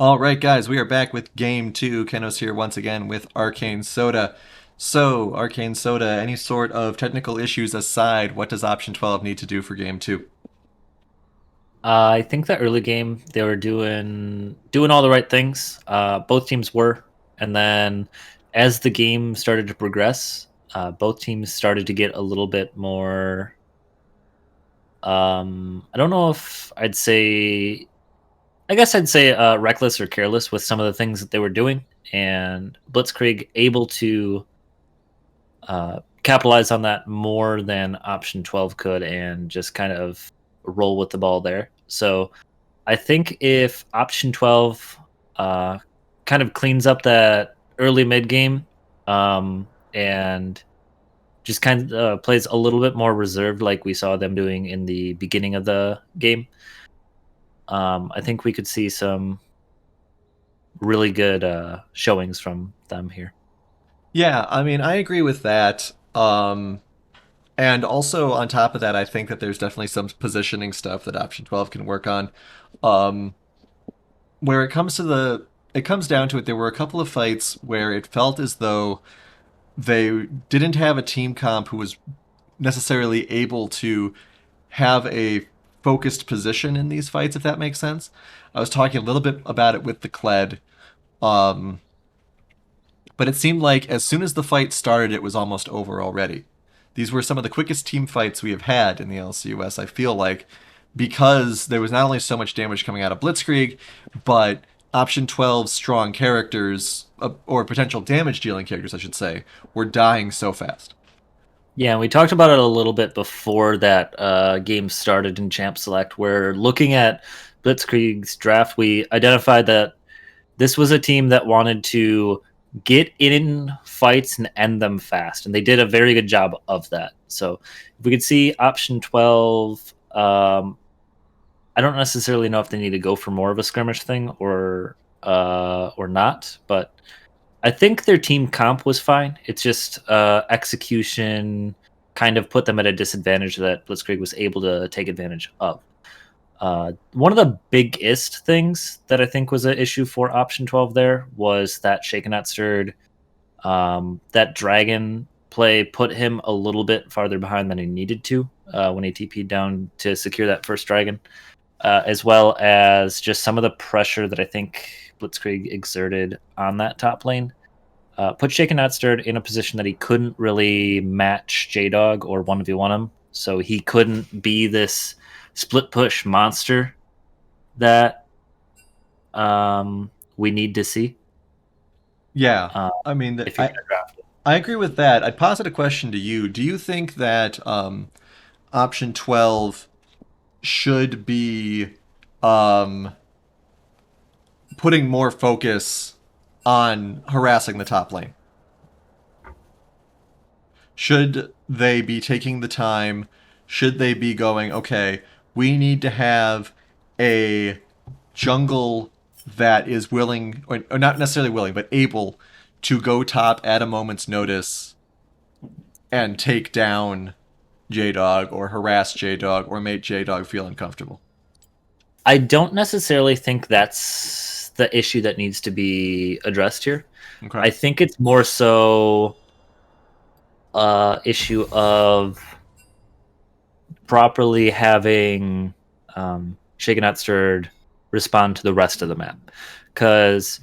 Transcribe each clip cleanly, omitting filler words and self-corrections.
All right, guys, we are back with game two. Kenos here once again with Arcane Soda. So, Arcane Soda, any sort of technical issues aside, what does option 12 need to do for game two? I think the early game they were doing all the right things. Both teams were, and then as the game started to progress, both teams started to get a little bit more. I don't know if I'd say. I guess I'd say reckless or careless with some of the things that they were doing, and Blitzkrieg able to capitalize on that more than option 12 could, and just kind of roll with the ball there. So I think if option 12 uh, kind of cleans up that early mid game, and just kind of plays a little bit more reserved, like we saw them doing in the beginning of the game, I think we could see some really good showings from them here. Yeah, I mean, I agree with that. And also on top of that, I think that there's definitely some positioning stuff that option 12 can work on. Um, where it comes down to it, there were a couple of fights where it felt as though they didn't have a team comp who was necessarily able to have a focused position in these fights, if that makes sense. I was talking a little bit about it with the Kled, um, but it seemed like as soon as the fight started, it was almost over already. These were some of the quickest team fights we have had in the LCUS, I feel like, because there was not only so much damage coming out of Blitzkrieg, but Option 12's strong characters, or potential damage dealing characters, I should say, were dying so fast. Yeah, we talked about it a little bit before that game started in Champ Select. Where looking at Blitzkrieg's draft, we identified that this was a team that wanted to get in fights and end them fast, and they did a very good job of that. So if we could see option 12, I don't necessarily know if they need to go for more of a skirmish thing or not, but I think their team comp was fine. It's just execution kind of put them at a disadvantage that Blitzkrieg was able to take advantage of. One of the biggest things that I think was an issue for option 12 there was that Shaken Not Stirred, that dragon play put him a little bit farther behind than he needed to when he TP'd down to secure that first dragon, as well as just some of the pressure that I think Blitzkrieg exerted on that top lane. Put Shaken Not Stirred in a position that he couldn't really match J Dog or 1v1 him, so he couldn't be this split push monster that we need to see. Yeah, Uh, I mean, if you're going to draft it. I agree with that. I'd posit a question to you. Do you think that option 12 should be um, putting more focus on harassing the top lane? Should they be taking the time? Should they be going, okay, we need to have a jungle that is willing, or not necessarily willing, but able to go top at a moment's notice and take down J Dog or harass J Dog or make J Dog feel uncomfortable? I don't necessarily think that's the issue that needs to be addressed here. Okay. I think it's more so issue of properly having Shaken Not Stirred respond to the rest of the map, because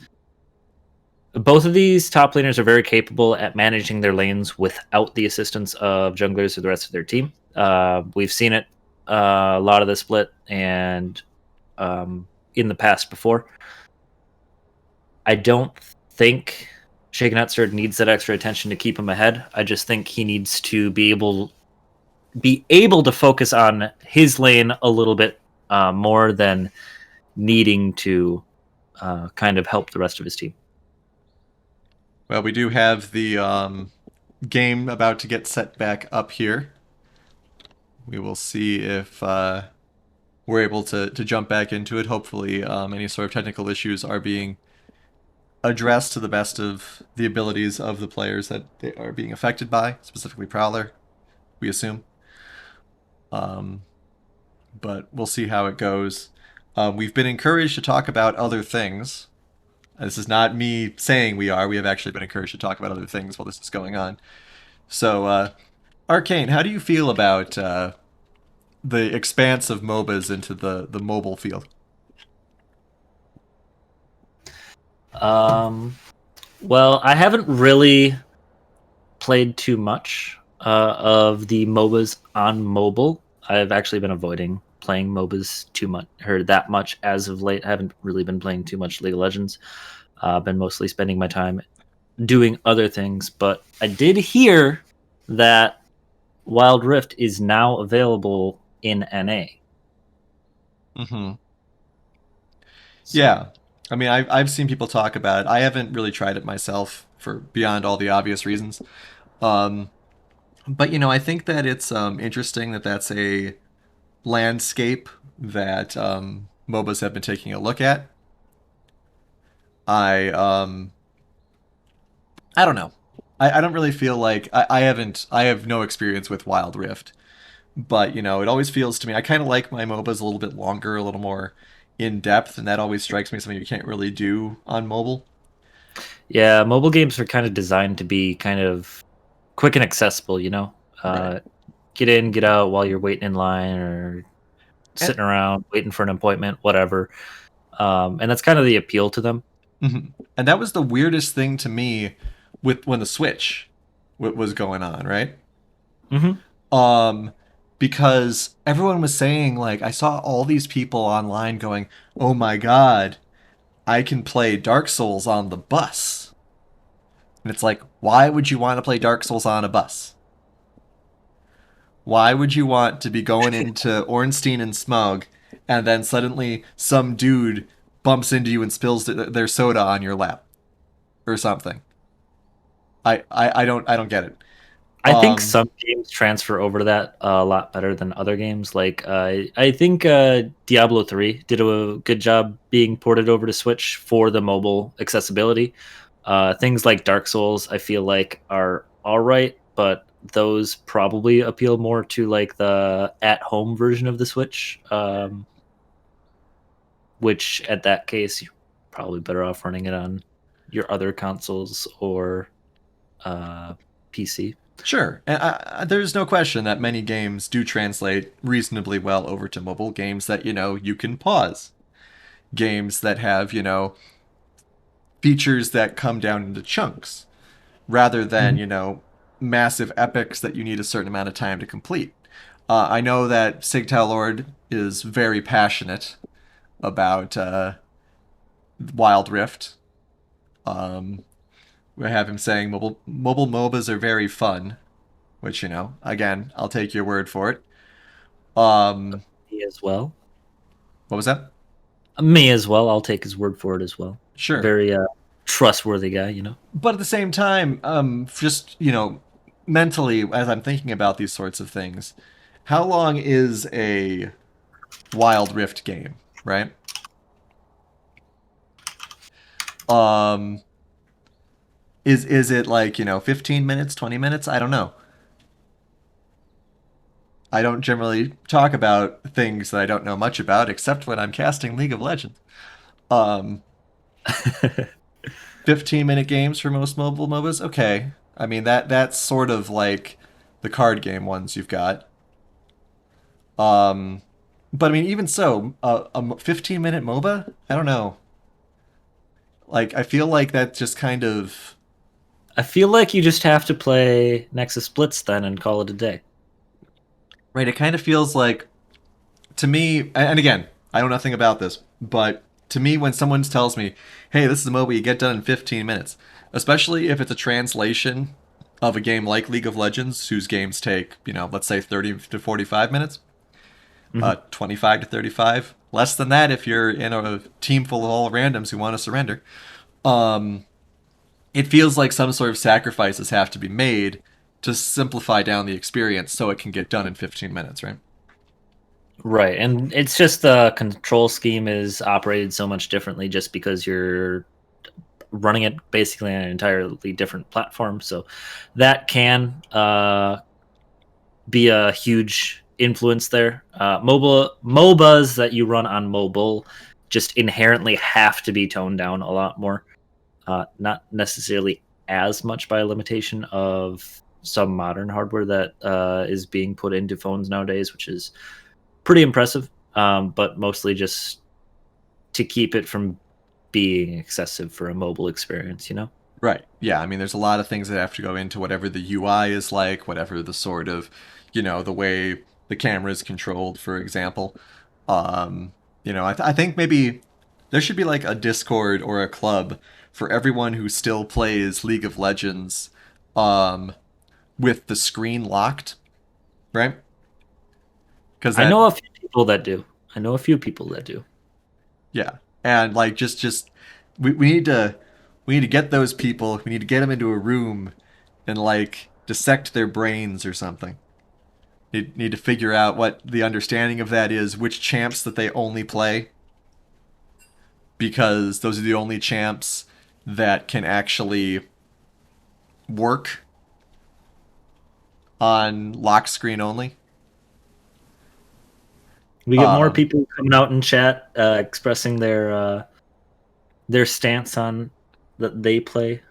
both of these top laners are very capable at managing their lanes without the assistance of junglers or the rest of their team. We've seen it a lot of the split and in the past before. I don't think Shaken Not Stirred needs that extra attention to keep him ahead. I just think he needs to be able to focus on his lane a little bit more than needing to kind of help the rest of his team. Well, we do have the game about to get set back up here. We will see if we're able to jump back into it. Hopefully, any sort of technical issues are being addressed to the best of the abilities of the players that they are being affected by, specifically Prowler, we assume. Um, but we'll see how it goes. We've been encouraged to talk about other things. This is not me saying we are. We have actually been encouraged to talk about other things while this is going on. So, Arcane, how do you feel about the expanse of MOBAs into the mobile field? Um, well, I haven't really played too much of the MOBAs on mobile. I've actually been avoiding playing MOBAs too much or that much as of late. I haven't really been playing too much League of Legends. I've been mostly spending my time doing other things, but I did hear that Wild Rift is now available in NA. Mm-hmm. So, Yeah. I mean, I've seen people talk about it. I haven't really tried it myself for beyond all the obvious reasons. Um, but I think that it's interesting that that's a landscape that MOBAs have been taking a look at. I I don't know. I don't really feel like I have no experience with Wild Rift, but it always feels to me I kind of like my MOBAs a little bit longer, a little more in depth, and that always strikes me as something you can't really do on mobile. yeah, mobile games are kind of designed to be kind of quick and accessible, you know? Right. Uh, get in, get out while you're waiting in line or And sitting around waiting for an appointment, whatever. And that's kind of the appeal to them. mhm. And that was the weirdest thing to me with when the Switch was going on, right? Hmm. Um, because everyone was saying like I saw all these people online going, "Oh my God, I can play Dark Souls on the bus." And it's like, why would you want to play Dark Souls on a bus? Why would you want to be going into Ornstein and Smug and then suddenly some dude bumps into you and spills their soda on your lap or something? I don't get it. I think Um, some games transfer over to that a lot better than other games. Like I think Diablo 3 did a good job being ported over to Switch for the mobile accessibility. Things like Dark Souls, I feel like are all right, but those probably appeal more to like the at-home version of the Switch. Which at that case you're probably better off running it on your other consoles or uh, PC. sure, and there's no question that many games do translate reasonably well over to mobile games that you can pause. Games that have features that come down into chunks rather than Mhm. massive epics that you need a certain amount of time to complete. I know that Sigtal Lord is very passionate about Wild Rift. Um, we have him saying mobile MOBAs are very fun, which again, I'll take your word for it. Um, Me as well. what was that? Me as well. I'll take his word for it as well. Sure, Very trustworthy guy, you know. but at the same time, just mentally, as I'm thinking about these sorts of things, how long is a Wild Rift game, right? Um, is it like 15 minutes, 20 minutes? I don't know. I don't generally talk about things that I don't know much about, except when I'm casting League of Legends. Um, 15-minute games for most mobile MOBAs. Okay, I mean that's sort of like the card game ones you've got. Um, but I mean even so, a 15-minute MOBA. I don't know. Like I feel like that just kind of I feel like you just have to play Nexus Blitz then and call it a day. right. It kind of feels like to me, and again, I know nothing about this, but to me, when someone tells me, "Hey, this is a MOBA you get done in 15 minutes," especially if it's a translation of a game like League of Legends, whose games take, let's say 30 to 45 minutes, Hmm. 25 to 35, less than that if you're in a team full of all randoms who want to surrender. Um, it feels like some sort of sacrifices have to be made to simplify down the experience so it can get done in 15 minutes, right? Right, and it's just the control scheme is operated so much differently just because you're running it basically on an entirely different platform. So that can be a huge influence there. MOBAs that you run on mobile just inherently have to be toned down a lot more. Not necessarily as much by a limitation of some modern hardware that is being put into phones nowadays, which is pretty impressive. But mostly just to keep it from being excessive for a mobile experience, you know? Right. Yeah. I mean, there's a lot of things that have to go into whatever the UI is like, whatever the sort of, the way the camera is controlled, for example. Um, I think maybe there should be like a Discord or a club for everyone who still plays League of Legends, um, with the screen locked, right? Because I that, know a few people that do. I know a few people that do. yeah, and like just we need to get those people. We need to get them into a room and like dissect their brains or something. Need to figure out what the understanding of that is, which champs that they only play, because those are the only champs that can actually work on lock screen only. We get more Um, people coming out in chat expressing their stance on that they play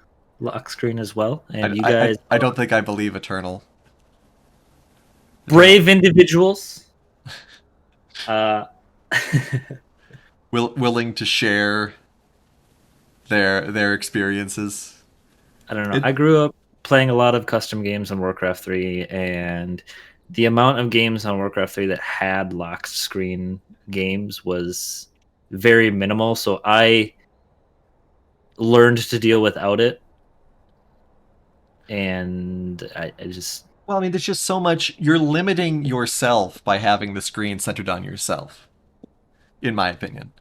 lock screen as well. And I, you I, I guys I are don't think I believe Eternal brave individuals. Uh, willing to share their experiences. I don't know. It I grew up playing a lot of custom games on Warcraft 3, and the amount of games on Warcraft 3 that had locked screen games was very minimal. So I learned to deal without it, and I just Well, I mean, there's just so much. You're limiting yourself by having the screen centered on yourself, in my opinion.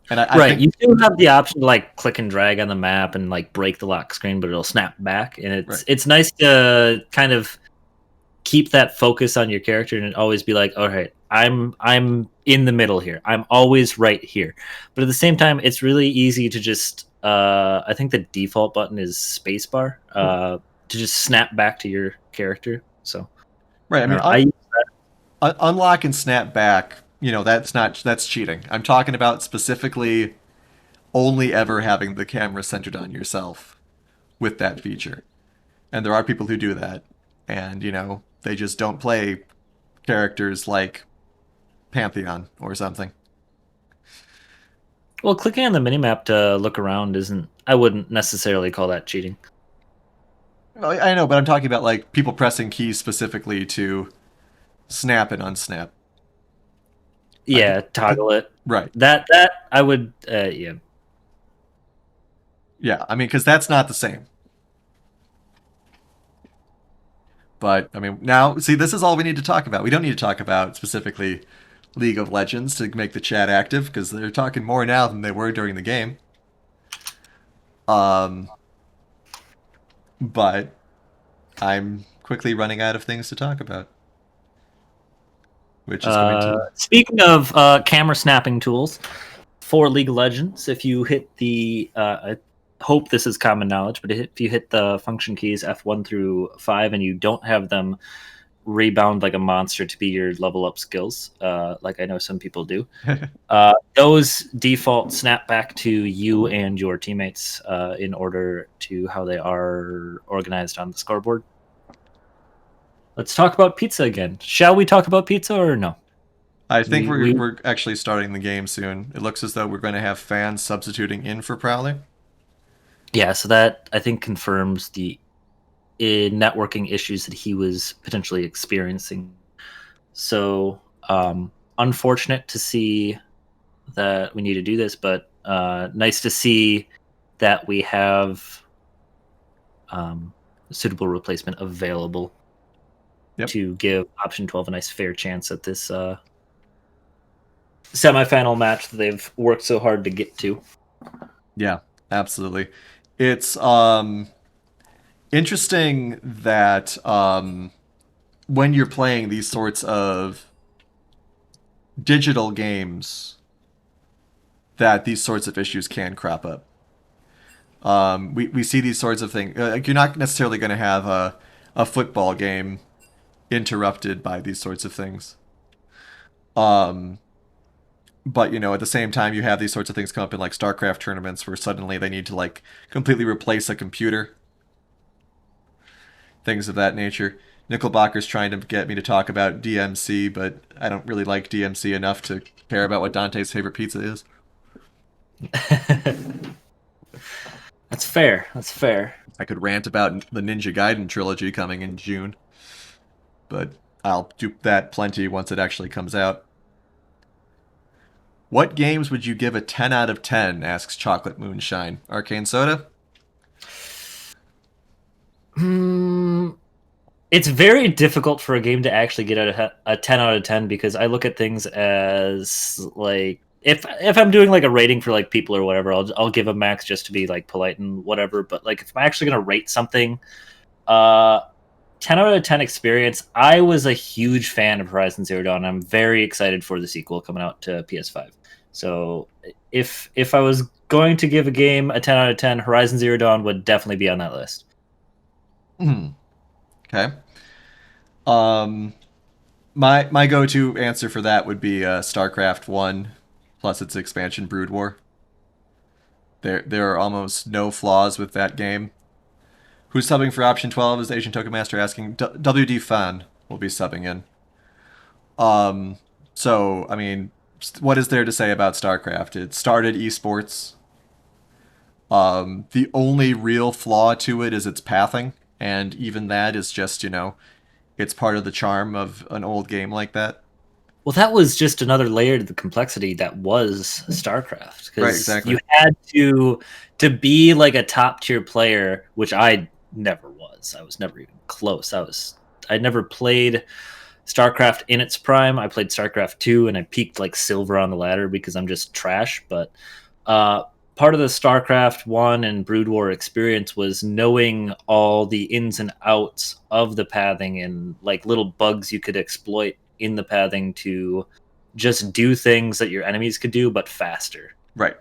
And I right. think, You still have the option to like click and drag on the map and like break the lock screen, but it'll snap back, and right. it's nice to kind of keep that focus on your character and always be like, all right, I'm in the middle here. I'm always right here. But at the same time, it's really easy to just I think the default button is spacebar to just snap back to your character. So Right. I I don't mean, know. I unlock and snap back. That's cheating. I'm talking about specifically only ever having the camera centered on yourself with that feature. And there are people who do that, and they just don't play characters like Pantheon or something. well, clicking on the minimap to look around isn't. I wouldn't necessarily call that cheating. Well, I know, but I'm talking about like people pressing keys specifically to snap and unsnap. I think, Yeah, toggle it. right. That I would. Yeah, Yeah, I mean, because that's not the same. But I mean, now see, this is all we need to talk about. We don't need to talk about specifically League of Legends to make the chat active because they're talking more now than they were during the game. Um, but I'm quickly running out of things to talk about, which is going to. Speaking of camera snapping tools for League of Legends, if you hit I hope this is common knowledge, but if you hit the function keys F1 through 5 and you don't have them rebound like a monster to be your level up skills, like I know some people do, those default snap back to you and your teammates in order to how they are organized on the scoreboard. Let's talk about pizza again. Shall we talk about pizza or no? I think We we're we we're actually starting the game soon. It looks as though we're going to have fans substituting in for Prowler. Yeah, so that I think confirms the networking issues that he was potentially experiencing. So unfortunate to see that we need to do this, but nice to see that we have a suitable replacement available Yep. to give option 12 a nice fair chance at this semifinal match that they've worked so hard to get to. Yeah, absolutely. It's interesting that when you're playing these sorts of digital games that these sorts of issues can crop up. We see these sorts of things. Like you're not necessarily going to have a football game interrupted by these sorts of things. Um, but at the same time, you have these sorts of things come up in like StarCraft tournaments where suddenly they need to like completely replace a computer, things of that nature. Nickelbocker's trying to get me to talk about DMC, but I don't really like DMC enough to care about what Dante's favorite pizza is. That's fair. That's fair. I could rant about the Ninja Gaiden trilogy coming in June, but I'll do that plenty once it actually comes out. What games would you give a 10 out of 10? Asks Chocolate Moonshine. Arcane Soda? Hmm. It's very difficult for a game to actually get a 10 out of 10 because I look at things as like if I'm doing like a rating for like people or whatever, I'll give a max just to be like polite and whatever. But like if I'm actually gonna rate something, uh, 10 out of 10 experience. I was a huge fan of Horizon Zero Dawn. I'm very excited for the sequel coming out to PS5. So if I was going to give a game a 10 out of 10, Horizon Zero Dawn would definitely be on that list. Okay. Um, my go-to answer for that would be StarCraft 1 plus its expansion Brood War. There are almost no flaws with that game. Who's subbing for option 12 is Asian Token Master asking. WD Fan will be subbing in. Um, so, I mean, what is there to say about StarCraft? It started esports. The only real flaw to it is its pathing, and even that is just, it's part of the charm of an old game like that. Well, that was just another layer to the complexity that was StarCraft Right, because exactly. you had to be like a top tier player, which I never was. I was never even close. I never played StarCraft in its prime. I played StarCraft 2 and I peaked like silver on the ladder because I'm just trash, but uh part of the StarCraft 1 and Brood War experience was knowing all the ins and outs of the pathing and like little bugs you could exploit in the pathing to just do things that your enemies could do but faster. Right.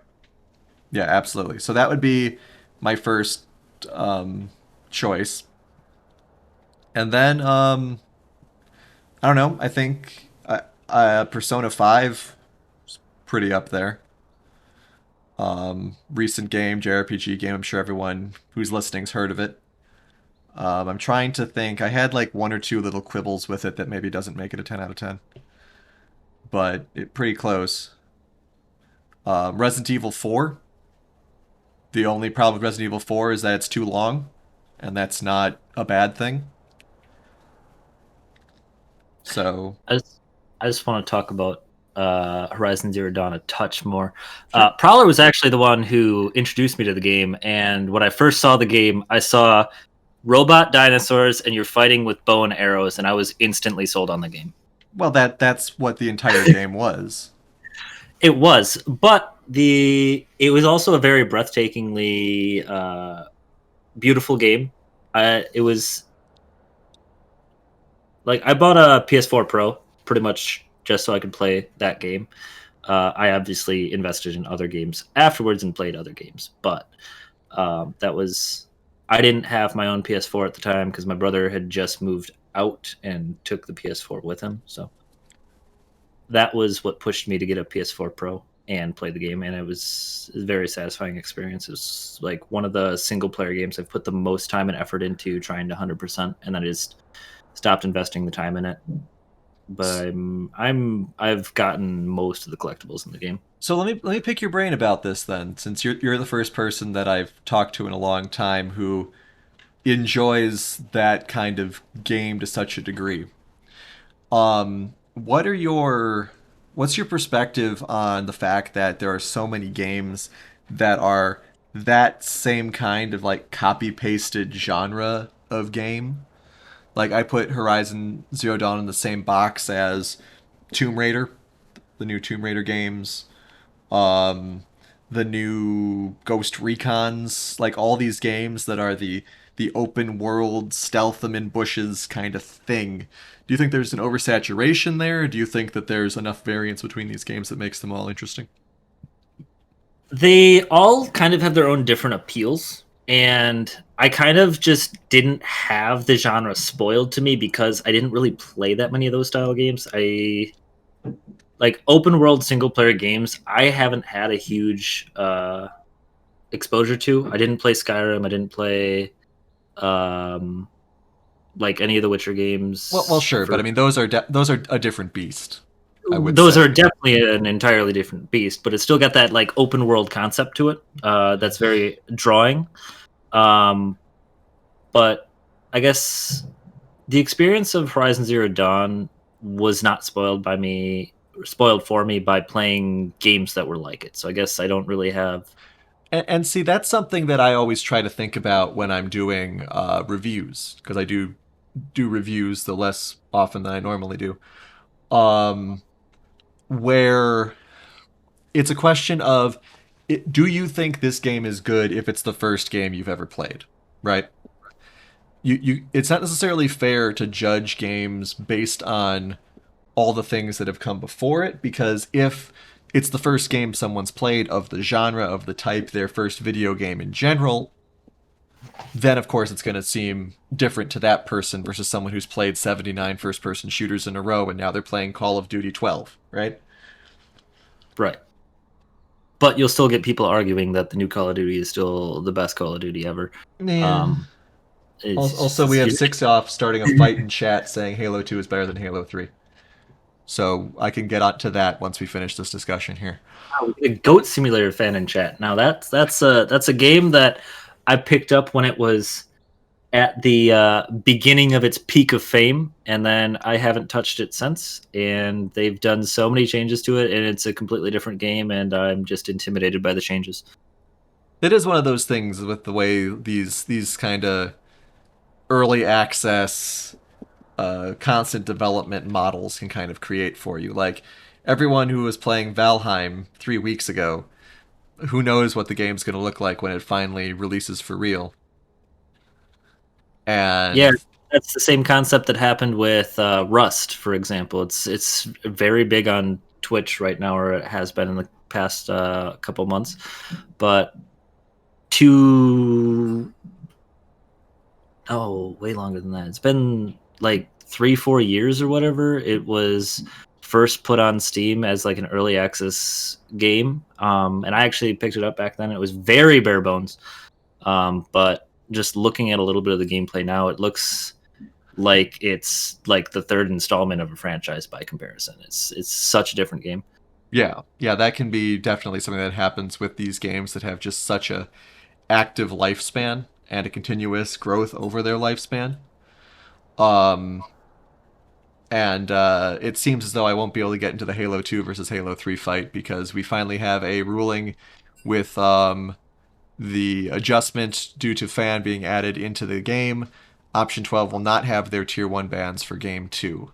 Yeah, absolutely. So that would be my first um, choice. And then, I don't know, I think Persona 5 is pretty up there. Recent game, JRPG game. I'm sure everyone who's listening's heard of it. I'm trying to think. I had like one or two little quibbles with it that maybe doesn't make it a 10 out of 10, but pretty close. Resident Evil 4. The only problem with Resident Evil 4 is that it's too long, and that's not a bad thing. So, I just, I just want to talk about Horizon Zero Dawn a touch more. sure. Prowler was actually the one who introduced me to the game, and when I first saw the game, I saw robot dinosaurs and you're fighting with bow and arrows, and I was instantly sold on the game. Well, that's what the entire game was. It was, but it was also a very breathtakingly beautiful game. It was like I bought a PS4 Pro pretty much just so I could play that game. I obviously invested in other games afterwards and played other games, but that was I didn't have my own PS4 at the time because my brother had just moved out and took the PS4 with him. So that was what pushed me to get a PS4 Pro and play the game, and it was a very satisfying experience. It was like one of the single player games I've put the most time and effort into trying to 100%, and then I just stopped investing the time in it. But I've gotten most of the collectibles in the game. So let me pick your brain about this then, since you're the first person that I've talked to in a long time who enjoys that kind of game to such a degree. What's your perspective on the fact that there are so many games that are that same kind of like copy pasted genre of game? Like I put Horizon Zero Dawn in the same box as Tomb Raider, the new Tomb Raider games, um, the new Ghost Recons, like all these games that are the open world stealth them in bushes kind of thing. Do you think there's an oversaturation there, or do you think that there's enough variance between these games that makes them all interesting? They all kind of have their own different appeals, and I kind of just didn't have the genre spoiled to me because I didn't really play that many of those style games. like open world single player games, I haven't had a huge exposure to. I didn't play Skyrim. I didn't play um, like any of the Witcher Well, games. sure, but I For mean those are a different beast, I would those say. are definitely an entirely different beast, but it's still got that like open world concept to it. That's very drawing. Um, but I guess the experience of Horizon Zero Dawn was not spoiled for me by playing games that were like it. So I guess I don't really have. And see, that's something that I always try to think about when I'm doing reviews, because I do reviews the less often than I normally do. Um, where it's a question of, do you think this game is good if it's the first game you've ever played, right? It's not necessarily fair to judge games based on all the things that have come before it, because if it's the first game someone's played of the genre, of the type, their first video game in general, then of course it's going to seem different to that person versus someone who's played 79 first person shooters in a row and now they're playing Call of Duty 12, right? Right. But you'll still get people arguing that the new Call of Duty is still the best Call of Duty ever. Yeah. Um, Also, we have Six Off starting a fight in chat saying Halo 2 is better than Halo 3. So I can get on to that once we finish this discussion here. a Goat Simulator fan in chat. Now that's a game that I picked up when it was at the beginning of its peak of fame, and then I haven't touched it since. And they've done so many changes to it, and it's a completely different game. And I'm just intimidated by the changes. It is one of those things with the way these kind of early access constant development models can kind of create for you. Like everyone who was playing Valheim 3 weeks ago, who knows what the game's going to look like when it finally releases for real? Yeah, And that's the same concept that happened with Rust, for example. It's very big on Twitch right now, or it has been in the past couple months. But two, oh, way longer than that. It's been like 3-4 years or whatever. It was first put on Steam as like an early access game, and I actually picked it up back then. It was very bare bones, but just looking at a little bit of the gameplay now, it looks like it's like the third installment of a franchise by comparison. It's such a different game. yeah, that can be definitely something that happens with these games that have just such a active lifespan and a continuous growth over their lifespan. Um, and it seems as though I won't be able to get into the Halo 2 versus Halo 3 fight because we finally have a ruling with the adjustment due to fan being added into the game. Option 12 will not have their Tier 1 bans for Game 2.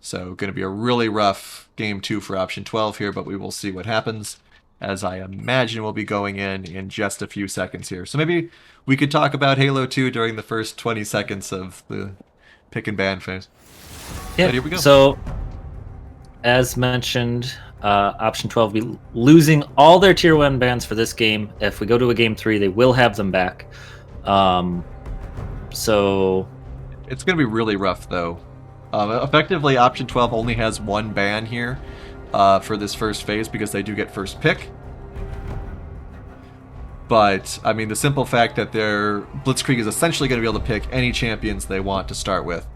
So, going to be a really rough Game 2 for Option 12 here, but we will see what happens, as I imagine we'll be going in just a few seconds here. So, maybe we could talk about Halo 2 during the first 20 seconds of the pick and ban phase. Yeah. But here we go. So, as mentioned, option 12 will be losing all their tier 1 bans for this game. If we go to a game 3, they will have them back. So It's going to be really rough, though. Effectively, Option 12 only has one ban here for this first phase because they do get first pick. But, I mean, the simple fact that their Blitzkrieg is essentially going to be able to pick any champions they want to start with,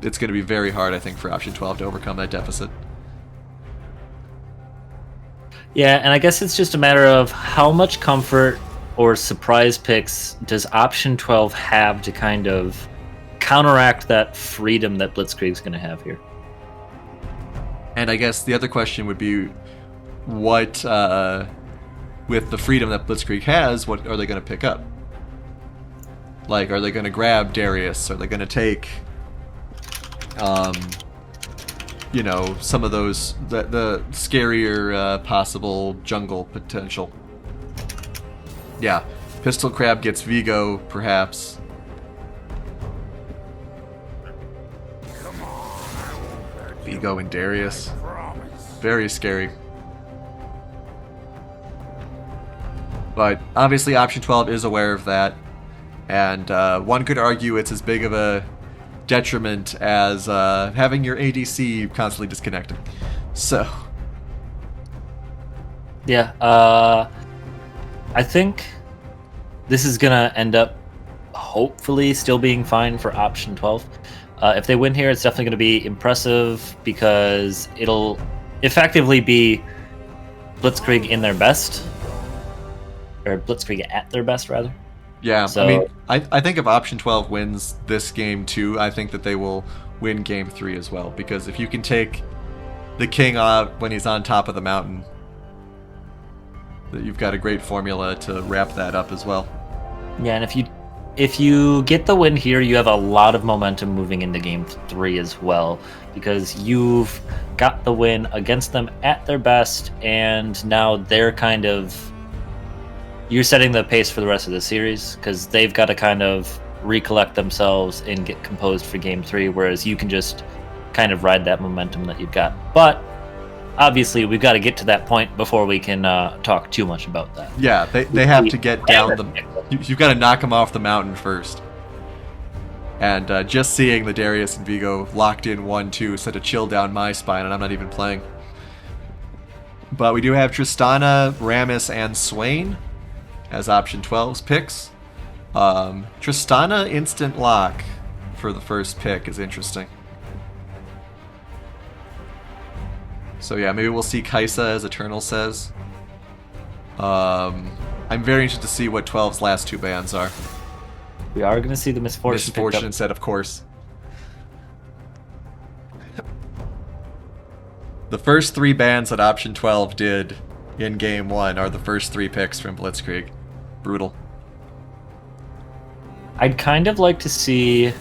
it's going to be very hard, I think, for Option 12 to overcome that deficit. yeah, and I guess it's just a matter of how much comfort or surprise picks does option 12 have to kind of counteract that freedom that Blitzkrieg's going to have here. And I guess the other question would be, what, with the freedom that Blitzkrieg has, what are they going to pick up? Like, are they going to grab Darius? Are they going to take, some of those, the scarier possible jungle potential? Yeah, Pistol Crab gets Vigo, perhaps. Vigo and Darius. Very scary. But obviously Option 12 is aware of that. And one could argue it's as big of a detriment as having your ADC constantly disconnected. So Yeah. I think this is gonna end up hopefully still being fine for option 12. If they win here, it's definitely going to be impressive because it'll effectively be Blitzkrieg in their best, or Blitzkrieg at their best, rather. Yeah, I mean, So, I think if option 12 wins this game too, I think that they will win game 3 as well. Because if you can take the king out when he's on top of the mountain, that you've got a great formula to wrap that up as well. yeah, and if you get the win here, you have a lot of momentum moving into game 3 as well because you've got the win against them at their best, and now they're kind of you're setting the pace for the rest of the series because they've got to kind of recollect themselves and get composed for game 3, whereas you can just kind of ride that momentum that you've got. But obviously, we've got to get to that point before we can talk too much about that. Yeah, they have to get down the. You've got to knock them off the mountain first. And just seeing the Darius and Vigo locked in 1-2 sent a chill down my spine, and I'm not even playing. But we do have Tristana, Rammus, and Swain as option 12's picks. Tristana instant lock for the first pick is interesting. So yeah, maybe we'll see Kaisa as Eternal says. I'm very interested to see what 12's last two bans are. We are going to see the Misfortune. Misfortune instead, of course. The first three bans that option 12 did in game 1 are the first three picks from Blitzkrieg. Brutal. I'd kind of like to see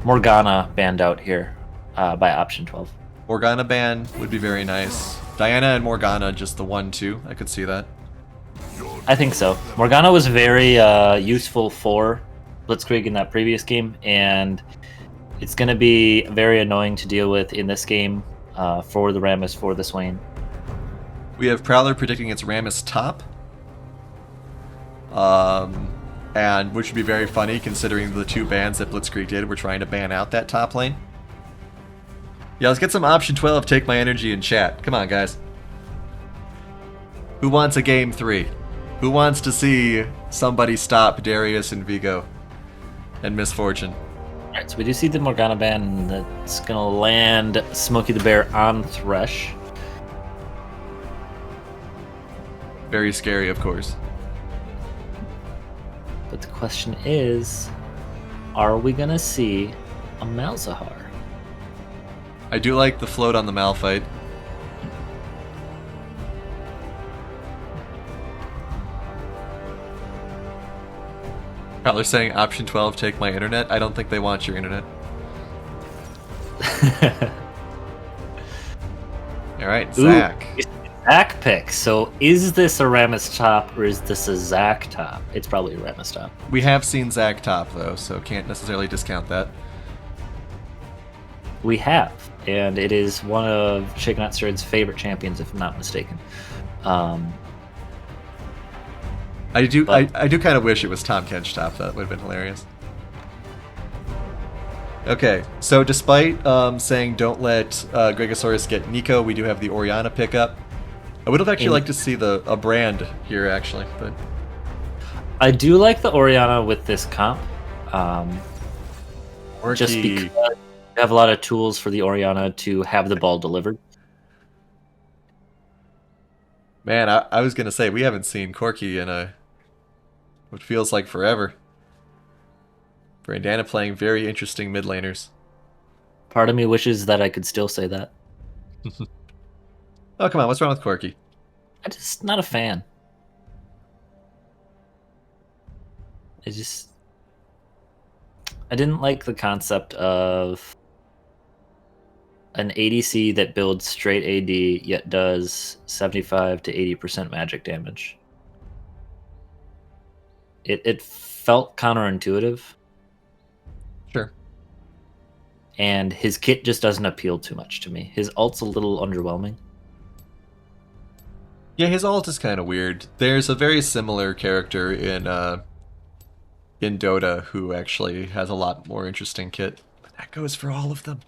Morgana banned out here by option 12. Morgana ban would be very nice. Diana and Morgana, just the 1-2. I could see that. I think so. Morgana was very useful for Blitzkrieg in that previous game, and it's going to be very annoying to deal with in this game for the Rammus, for the Swain. We have Prowler predicting it's Rammus top. And which would be very funny considering the two bans that Blitzkrieg did were trying to ban out that top lane. Yeah, let's get some option 12 take my energy in chat. Come on, guys. Who wants a game 3? Who wants to see somebody stop Darius and Vigo and Misfortune? Alright, so we do see the Morgana ban that's going to land Smokey the Bear on Thresh. Very scary, of course. But the question is, are we going to see a Malzahar? I do like the float on the Malphite. Prowler saying option 12 take my internet. I don't think they want your internet. Alright, Zach. Ooh, Zach pick. So is this a Rammus top or is this a Zach top? It's probably a Rammus top. We have seen Zach top though, so can't necessarily discount that. We have, and it is one of Shaken Not Stirred's favorite champions, if I'm not mistaken. I do kind of wish it was Tom Kench top. That would have been hilarious. Okay, so despite saying don't let Gregosaurus get Nico, we do have the Orianna pickup. I would have actually liked to see a brand here, actually, but I do like the Orianna with this comp. Just because you have a lot of tools for the Orianna to have the ball delivered. Man, I was gonna say we haven't seen Corki in what feels like forever. Brandana playing very interesting mid laners. Part of me wishes that I could still say that. Oh, come on, what's wrong with Corki? I'm just not a fan. I didn't like the concept of an ADC that builds straight AD yet does 75 to 80% magic damage. It felt counterintuitive. Sure. And his kit just doesn't appeal too much to me. His ult's a little underwhelming. Yeah, his ult is kind of weird. There's a very similar character in Dota who actually has a lot more interesting kit. But that goes for all of them.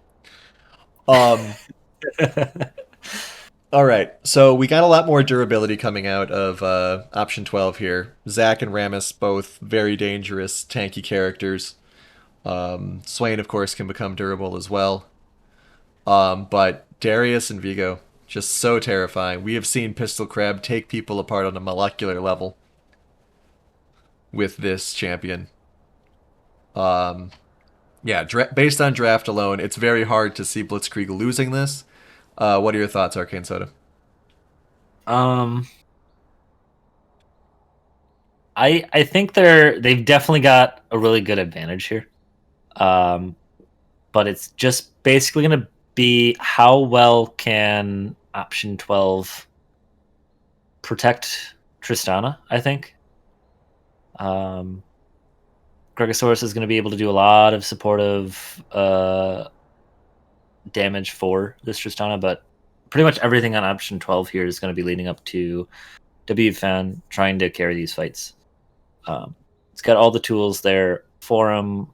All right, so we got a lot more durability coming out of option 12 here. Zac and Rammus, both very dangerous, tanky characters. Swain, of course, can become durable as well. But Darius and Vigo, just so terrifying. We have seen Pistol Crab take people apart on a molecular level with this champion. Um, yeah, based on draft alone, it's very hard to see Blitzkrieg losing this. What are your thoughts, Arcane Soda? Um, I think they've definitely got a really good advantage here. Um, but it's just basically going to be how well can option 12 protect Tristana, I think. Um, Gregosaurus is going to be able to do a lot of supportive damage for this Tristana, but pretty much everything on option 12 here is going to be leading up to WFan trying to carry these fights. It's got all the tools there for him,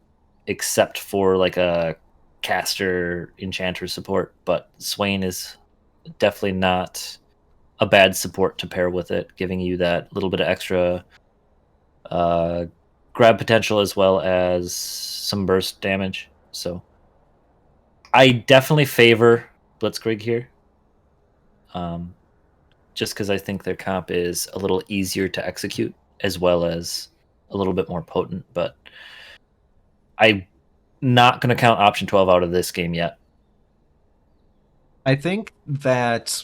except for like a caster enchanter support, but Swain is definitely not a bad support to pair with it, giving you that little bit of extra uh, grab potential as well as some burst damage. So I definitely favor Blitzkrieg here, um, just because I think their comp is a little easier to execute as well as a little bit more potent. But I'm not going to count option 12 out of this game yet. I think that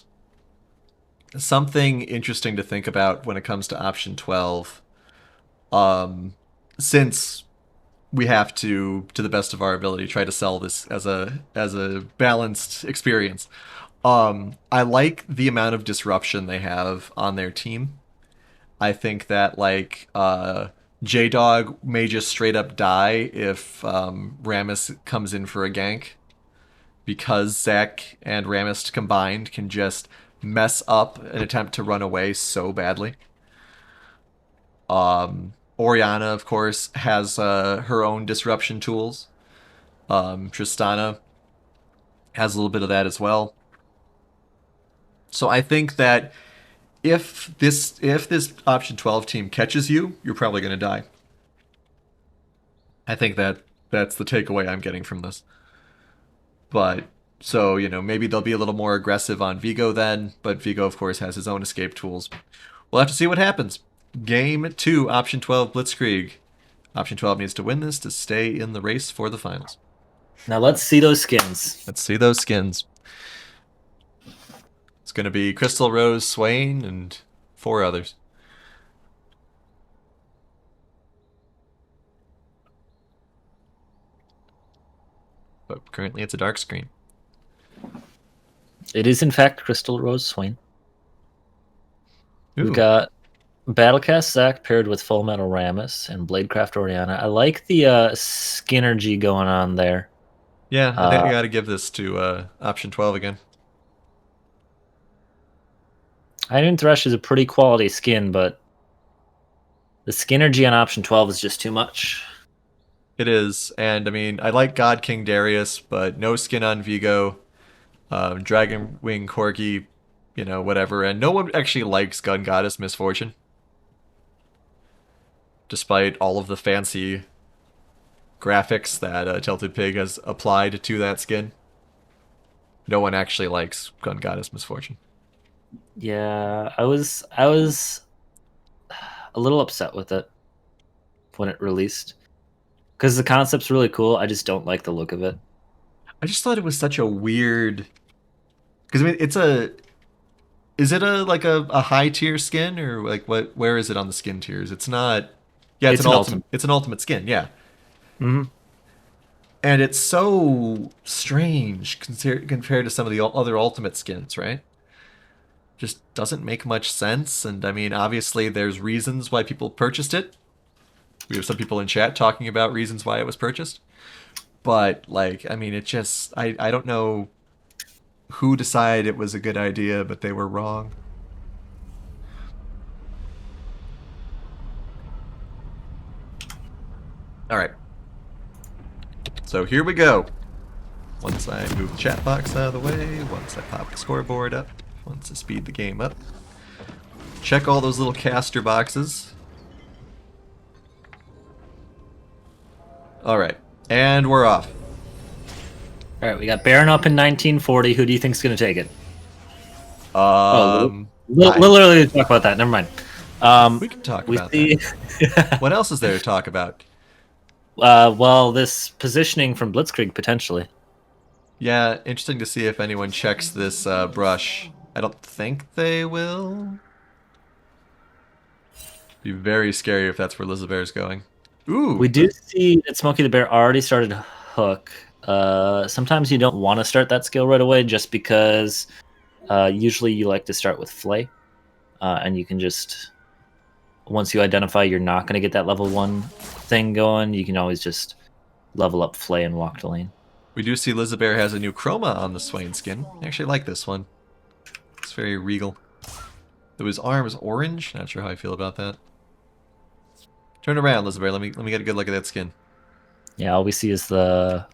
something interesting to think about when it comes to option 12, um, since we have to the best of our ability, try to sell this as a balanced experience. I like the amount of disruption they have on their team. I think that like J Dog may just straight up die if Rammus comes in for a gank because Zac and Rammus combined can just mess up an attempt to run away so badly. Oriana, of course, has her own disruption tools. Tristana has a little bit of that as well. So I think that if this option 12 team catches you, you're probably going to die. I think that that's the takeaway I'm getting from this. But so, maybe they'll be a little more aggressive on Vigo then, but Vigo of course has his own escape tools. We'll have to see what happens. Game 2, option 12 Blitzkrieg. Option 12 needs to win this to stay in the race for the finals. Now let's see those skins. Let's see those skins. It's going to be Crystal Rose, Swain, and 4 others. But currently it's a dark screen. It is in fact Crystal Rose Swain. Ooh. We've got Battlecast Zac paired with Full Metal Rammus and Bladecraft Oriana. I like the Skinergy going on there. Yeah, I think I got to give this to option 12 again. Iron Thresh is a pretty quality skin, but the Skinergy on option 12 is just too much. It is, and I mean, I like God King Darius, but no skin on Vigo. Dragon Wing Corgi, whatever. And no one actually likes Gun Goddess Misfortune, despite all of the fancy graphics that Tilted Pig has applied to that skin. No one actually likes Gun Goddess Misfortune. Yeah, I was a little upset with it when it released because the concept's really cool. I just don't like the look of it. I just thought it was such a weird. Because I mean, is it a high tier skin or like what? Where is it on the skin tiers? It's not. Yeah, it's It's an an ultimate. ultimate. It's an ultimate skin. Yeah, Mm-hmm. and it's so strange compared to some of the other ultimate skins, right? Just doesn't make much sense. And I mean, obviously, there's reasons why people purchased it. We have some people in chat talking about reasons why it was purchased. But like, I mean, it just I don't know who decided it was a good idea, but they were wrong. All right. So here we go. Once I move the chat box out of the way, once I pop the scoreboard up. Wants to speed the game up. Check all those little caster boxes. Alright, and we're off. All right, we got Baron up in 1940. Who do you think's going to take it? Oh, I literally talk about that. Never mind. we can talk We about see. that. What else is there to talk about? Well, this positioning from Blitzkrieg potentially. Yeah, interesting to see if anyone checks this brush. I don't think they will. Be very scary if that's where Lizabear's going. We Ooh, do see that Smokey the Bear already started Hook. Sometimes you don't want to start that skill right away, just because usually you like to start with Flay, and you can just once you identify you're not going to get that level 1 thing going, you can always just level up Flay and walk to lane. we do see Lizabear has a new chroma on the Swain skin. I actually like this one. It's very regal. Though his arm is orange. Not sure how I feel about that. Turn around, Lizabear. Let me get a good look at that skin. Yeah, all we see is the.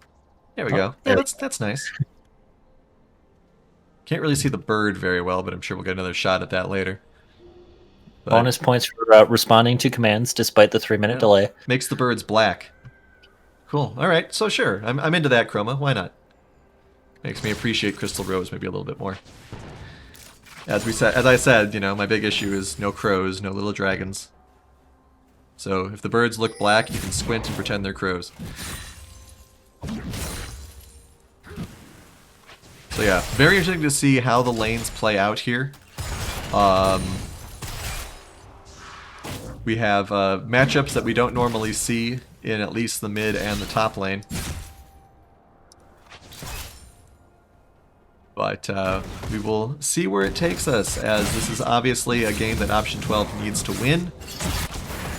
There we Oh, go. Yeah, that's nice. Can't really see the bird very well, but I'm sure we'll get another shot at that later. But, bonus points for responding to commands despite the 3-minute delay. makes the birds black. Cool. All right. So sure, I'm into that chroma. Why not? Makes me appreciate Crystal Rose maybe a little bit more. As I said, you know, my big issue is no crows, no little dragons. So if the birds look black, you can squint and pretend they're crows. So yeah, very interesting to see how the lanes play out here. We have matchups that we don't normally see in at least the mid and the top lane. But we will see where it takes us, as this is obviously a game that Option 12 needs to win,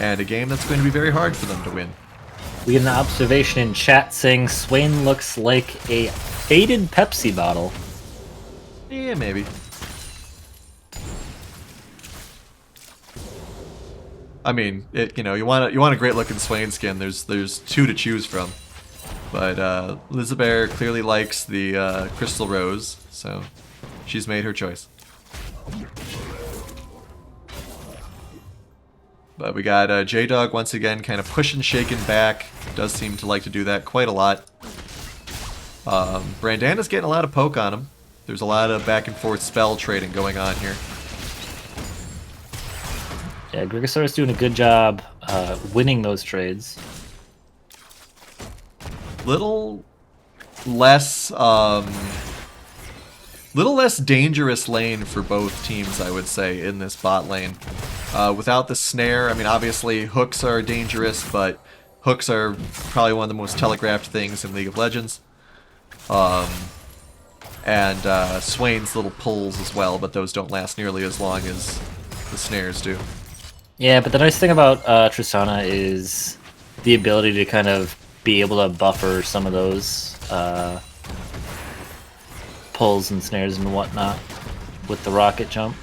and a game that's going to be very hard for them to win. We get an observation in chat saying Swain looks like a faded Pepsi bottle. Yeah, maybe. I mean, you know, you want a great looking Swain skin. There's two to choose from, but Lizabear clearly likes the Crystal Rose, so she's made her choice. But we got J-Dog once again kind of pushing Shaken back. Does seem to like to do that quite a lot. Brandana's getting a lot of poke on him. There's a lot of back and forth spell trading going on here. Yeah, Grigosaurus doing a good job winning those trades. Little less dangerous lane for both teams, I would say, in this bot lane. Without the snare, I mean, obviously hooks are dangerous, but hooks are probably one of the most telegraphed things in League of Legends. And Swain's little pulls as well, but those don't last nearly as long as the snares do. Yeah, but the nice thing about Tristana is the ability to kind of be able to buffer some of those pulls and snares and whatnot with the rocket jump.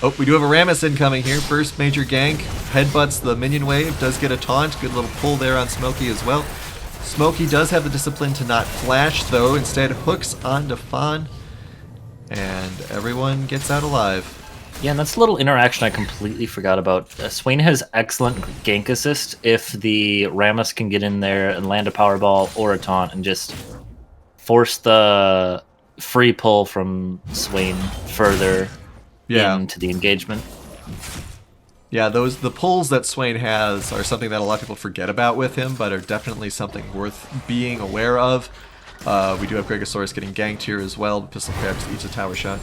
Oh, we do have a Rammus incoming here. First major gank. Headbutts the minion wave. Does get a taunt. Good little pull there on Smokey as well. Smokey does have the discipline to not flash, though. Instead, hooks onto Fawn. And everyone gets out alive. Yeah, and that's a little interaction I completely forgot about. Swain has excellent gank assist if the Rammus can get in there and land a power ball or a taunt and just force the free pull from Swain further into the engagement. Yeah, the pulls that Swain has are something that a lot of people forget about with him, but are definitely something worth being aware of. We do have Grigosaurus getting ganked here as well. Pistol Crabs eats a tower shot.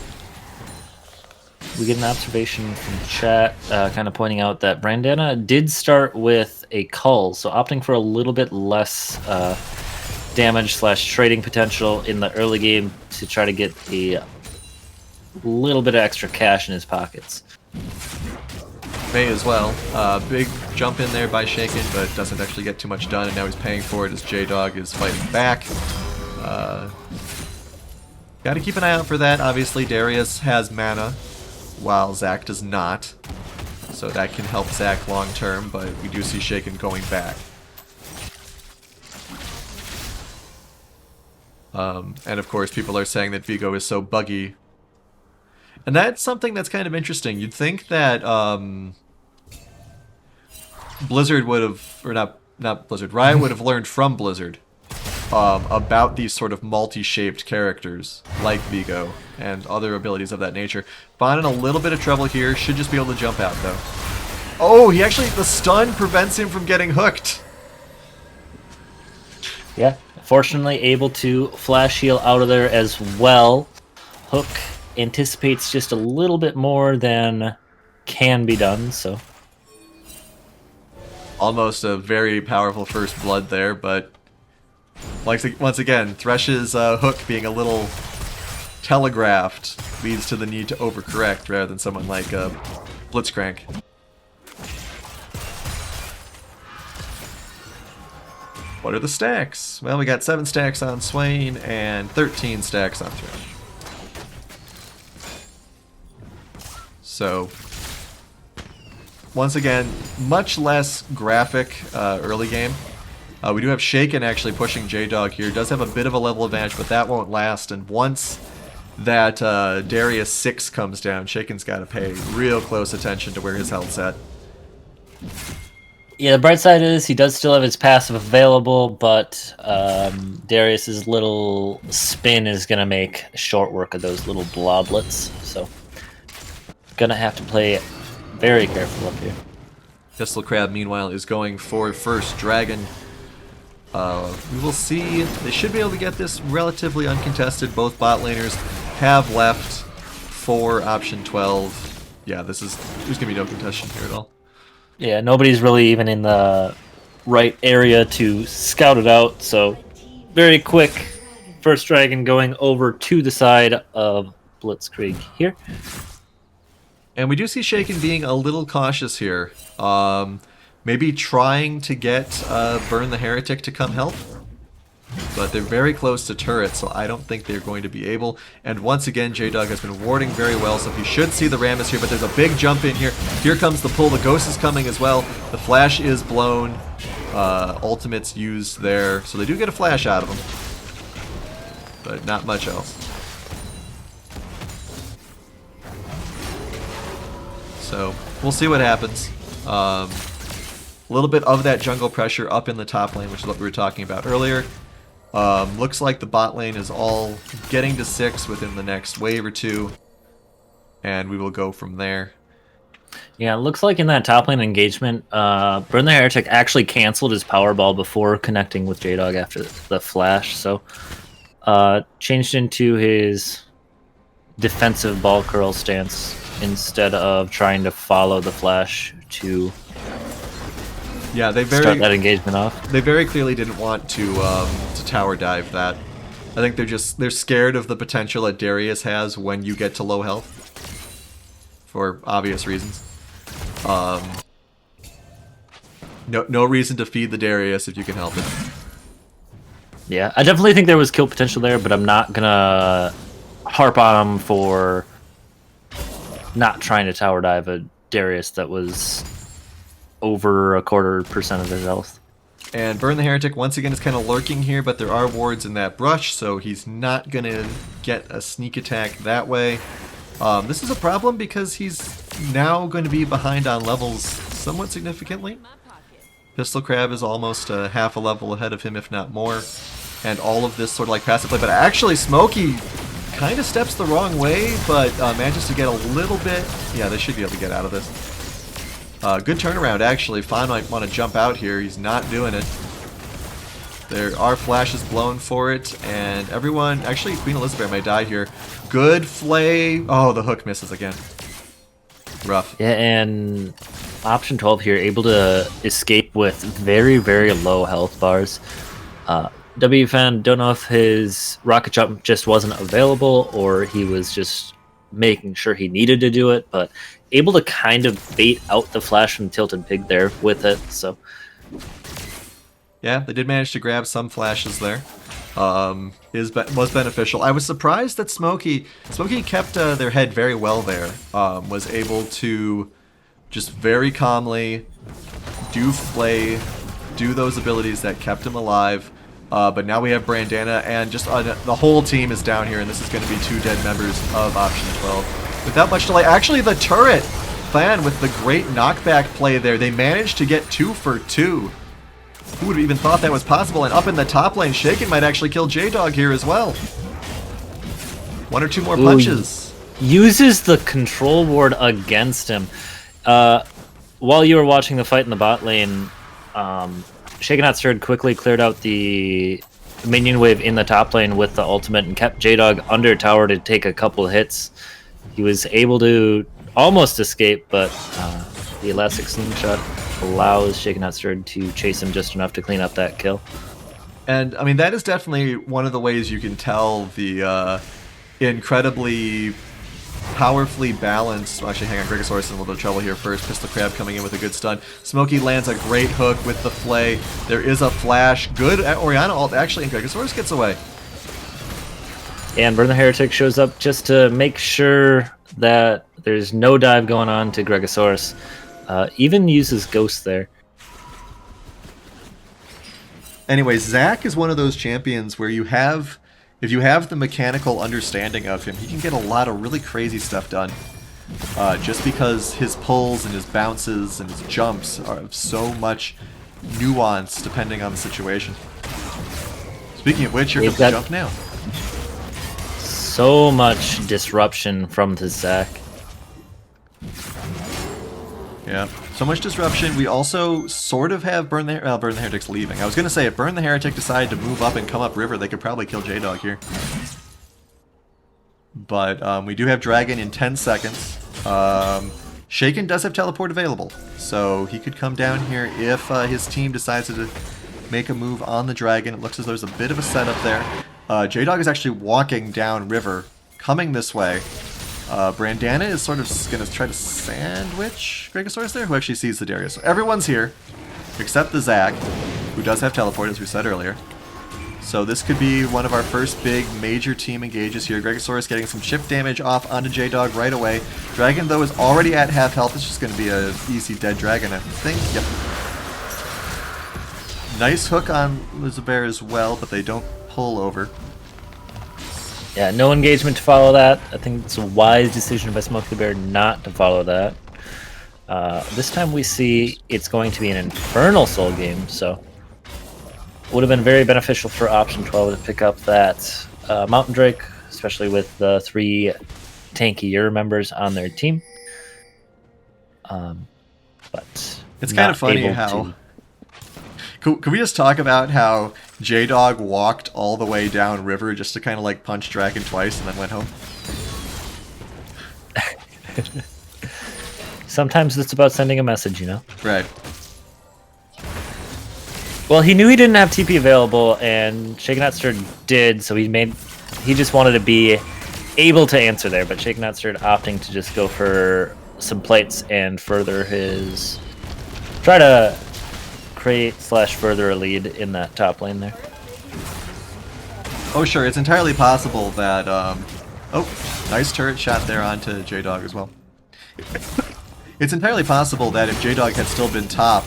We get an observation from chat kind of pointing out that Brandana did start with a cull, so opting for a little bit less damage / trading potential in the early game to try to get a little bit of extra cash in his pockets. May as well. Big jump in there by Shaken, but doesn't actually get too much done, and now he's paying for it as J-Dog is fighting back. Gotta keep an eye out for that. Obviously, Darius has mana, while Zac does not. So that can help Zac long term, but we do see Shaken going back. And of course, people are saying that Vigo is so buggy. And that's something that's kind of interesting. You'd think that Blizzard would have, or not Blizzard, Riot would have learned from Blizzard about these sort of multi-shaped characters like Vigo and other abilities of that nature. Bon in a little bit of trouble here. Should just be able to jump out though. Oh, the stun prevents him from getting hooked. Yeah, fortunately able to flash heal out of there as well. Hook anticipates just a little bit more than can be done, so Almost a very powerful first blood there, but once again, Thresh's hook being a little telegraphed leads to the need to overcorrect rather than someone like Blitzkrieg. What are the stacks? Well, we got 7 stacks on Swain and 13 stacks on Thresh. So, once again, much less graphic early game. We do have Shaken actually pushing J-Dog here. Does have a bit of a level advantage, but that won't last. And once that Darius 6 comes down, Shaken's got to pay real close attention to where his health's at. yeah, the bright side is he does still have his passive available, but Darius's little spin is going to make short work of those little bloblets, so gonna have to play very careful up here. Pistol Crab, meanwhile, is going for first Dragon. We will see. They should be able to get this relatively uncontested. Both bot laners have left for option 12. Yeah, there's going to be no contestation here at all. Yeah, nobody's really even in the right area to scout it out, so very quick first Dragon going over to the side of Blitzkrieg here. And we do see Shaken being a little cautious here. Maybe trying to get Burn the Heretic to come help. But they're very close to turret, so I don't think they're going to be able. And once again, J-Dog has been warding very well, so he should see the Rammus here, but there's a big jump in here. Here comes the pull. The Ghost is coming as well. The flash is blown. Ultimate's used there. So they do get a flash out of him. But not much else. So we'll see what happens. A little bit of that jungle pressure up in the top lane, which is what we were talking about earlier. Looks like the bot lane is all getting to 6 within the next wave or two, and we will go from there. Yeah, it looks like in that top lane engagement, Burn the Heretic actually canceled his power ball before connecting with J-Dog after the flash, so changed into his defensive ball curl stance instead of trying to follow the flash to start that engagement off. They very clearly didn't want to tower dive that. I think they're scared of the potential that Darius has when you get to low health, for obvious reasons. No reason to feed the Darius if you can help it. Yeah, I definitely think there was kill potential there, but I'm not gonna harp on him for not trying to tower dive a Darius that was over 25% of his health. And Burn the Heretic once again is kind of lurking here, but there are wards in that brush, so he's not going to get a sneak attack that way. This is a problem because he's now going to be behind on levels somewhat significantly. Pistol Crab is almost half a level ahead of him, if not more. And all of this sort of like passive play, but actually Smokey kind of steps the wrong way, but manages to get a little bit. Yeah, they should be able to get out of this. Good turnaround, actually. Fawn might want to jump out here. He's not doing it. There are flashes blown for it, and everyone... Actually, Queen Elizabeth may die here. Good flay. Oh, the hook misses again. Rough. Yeah, and option 12 here, able to escape with very, very low health bars. WFan, don't know if his rocket jump just wasn't available or he was just making sure he needed to do it, but able to kind of bait out the flash from Tilted Pig there with it, so... Yeah, they did manage to grab some flashes there. Was beneficial. I was surprised that Smokey kept their head very well there. Was able to just very calmly do flay, do those abilities that kept him alive. But now we have Brandana, and just the whole team is down here, and this is going to be 2 dead members of Option 12. without much delay. Actually, the turret fan with the great knockback play there. They managed to get 2 for 2. Who would have even thought that was possible? And up in the top lane, Shaken might actually kill J-Dog here as well. 1 or 2 more punches. Uses the control ward against him. While you were watching the fight in the bot lane, Shaken Not Stirred quickly cleared out the minion wave in the top lane with the ultimate and kept J-Dog under tower to take a couple hits. He was able to almost escape, but the elastic slingshot allows Shaken Not Stirred to chase him just enough to clean up that kill. And I mean, that is definitely one of the ways you can tell the incredibly powerfully balanced. Well, actually, hang on, Gregosaurus in a little bit of trouble here first. Pistol Crab coming in with a good stun. Smokey lands a great hook with the flay. There is a flash. Good at Orianna ult, actually, and Gregosaurus gets away. And Burn the Heretic shows up just to make sure that there's no dive going on to Gregosaurus. Even uses Ghost there. Anyway, Zac is one of those champions where you have, if you have the mechanical understanding of him, he can get a lot of really crazy stuff done. Just because his pulls and his bounces and his jumps are of so much nuance depending on the situation. Speaking of which, here comes the jump now. So much disruption from the Zac. Yeah, so much disruption. We also sort of have Burn the Heretic's leaving. I was going to say, if Burn the Heretic decided to move up and come up river, they could probably kill J-Dog here. But we do have Dragon in 10 seconds. Shaken does have teleport available, so he could come down here if his team decides to make a move on the Dragon. It looks as though there's a bit of a setup there. J-Dog is actually walking down river, coming this way. Brandana is sort of going to try to sandwich Gregosaurus there, who actually sees the Darius. So everyone's here, except the Zac, who does have teleport, as we said earlier. So this could be one of our first big major team engages here. Gregosaurus getting some chip damage off onto J-Dog right away. Dragon, though, is already at half health. It's just going to be an easy dead dragon, I think. Yep. Nice hook on Lizabear as well, but they don't pull over. Yeah, no engagement to follow that. I think it's a wise decision by Smokey the Bear not to follow that. This time we see it's going to be an Infernal Soul game, so would have been very beneficial for option 12 to pick up that Mountain Drake, especially with the 3 tankier members on their team. But it's kind of funny how... Can we just talk about how J-Dog walked all the way down river just to kind of like punch Dragon twice and then went home? Sometimes it's about sending a message, you know? Right. Well, he knew he didn't have TP available, and Shaken Not Stirred did, so he just wanted to be able to answer there, but Shaken Not Stirred opting to just go for some plates and further his... try to create/further a lead in that top lane there. Oh, sure. It's entirely possible that... oh, nice turret shot there onto J-Dog as well. It's entirely possible that if J-Dog had still been top,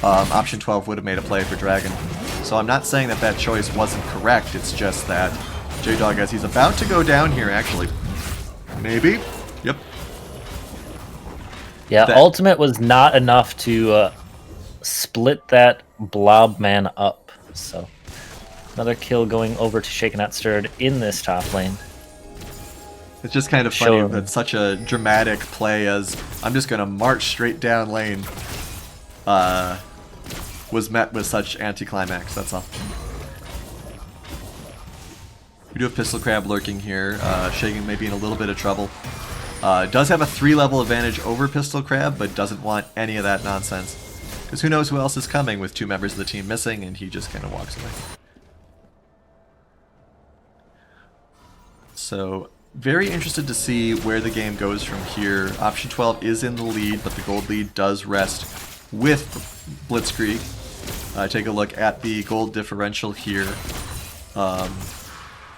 option 12 would have made a play for Dragon. So I'm not saying that that choice wasn't correct. It's just that J-Dog, as he's about to go down here, actually... maybe? Yep. Yeah, ultimate was not enough to... split that blob man up. So another kill going over to Shaken Not Stirred in this top lane. It's just kind of funny that such a dramatic play as I'm just going to march straight down lane was met with such anticlimax, that's all. We do have Pistol Crab lurking here. Shaken may be in a little bit of trouble. Does have a 3-level advantage over Pistol Crab, but doesn't want any of that nonsense. Because who knows who else is coming with 2 members of the team missing, and he just kind of walks away. So, very interested to see where the game goes from here. Option 12 is in the lead, but the gold lead does rest with Blitzkrieg. Take a look at the gold differential here.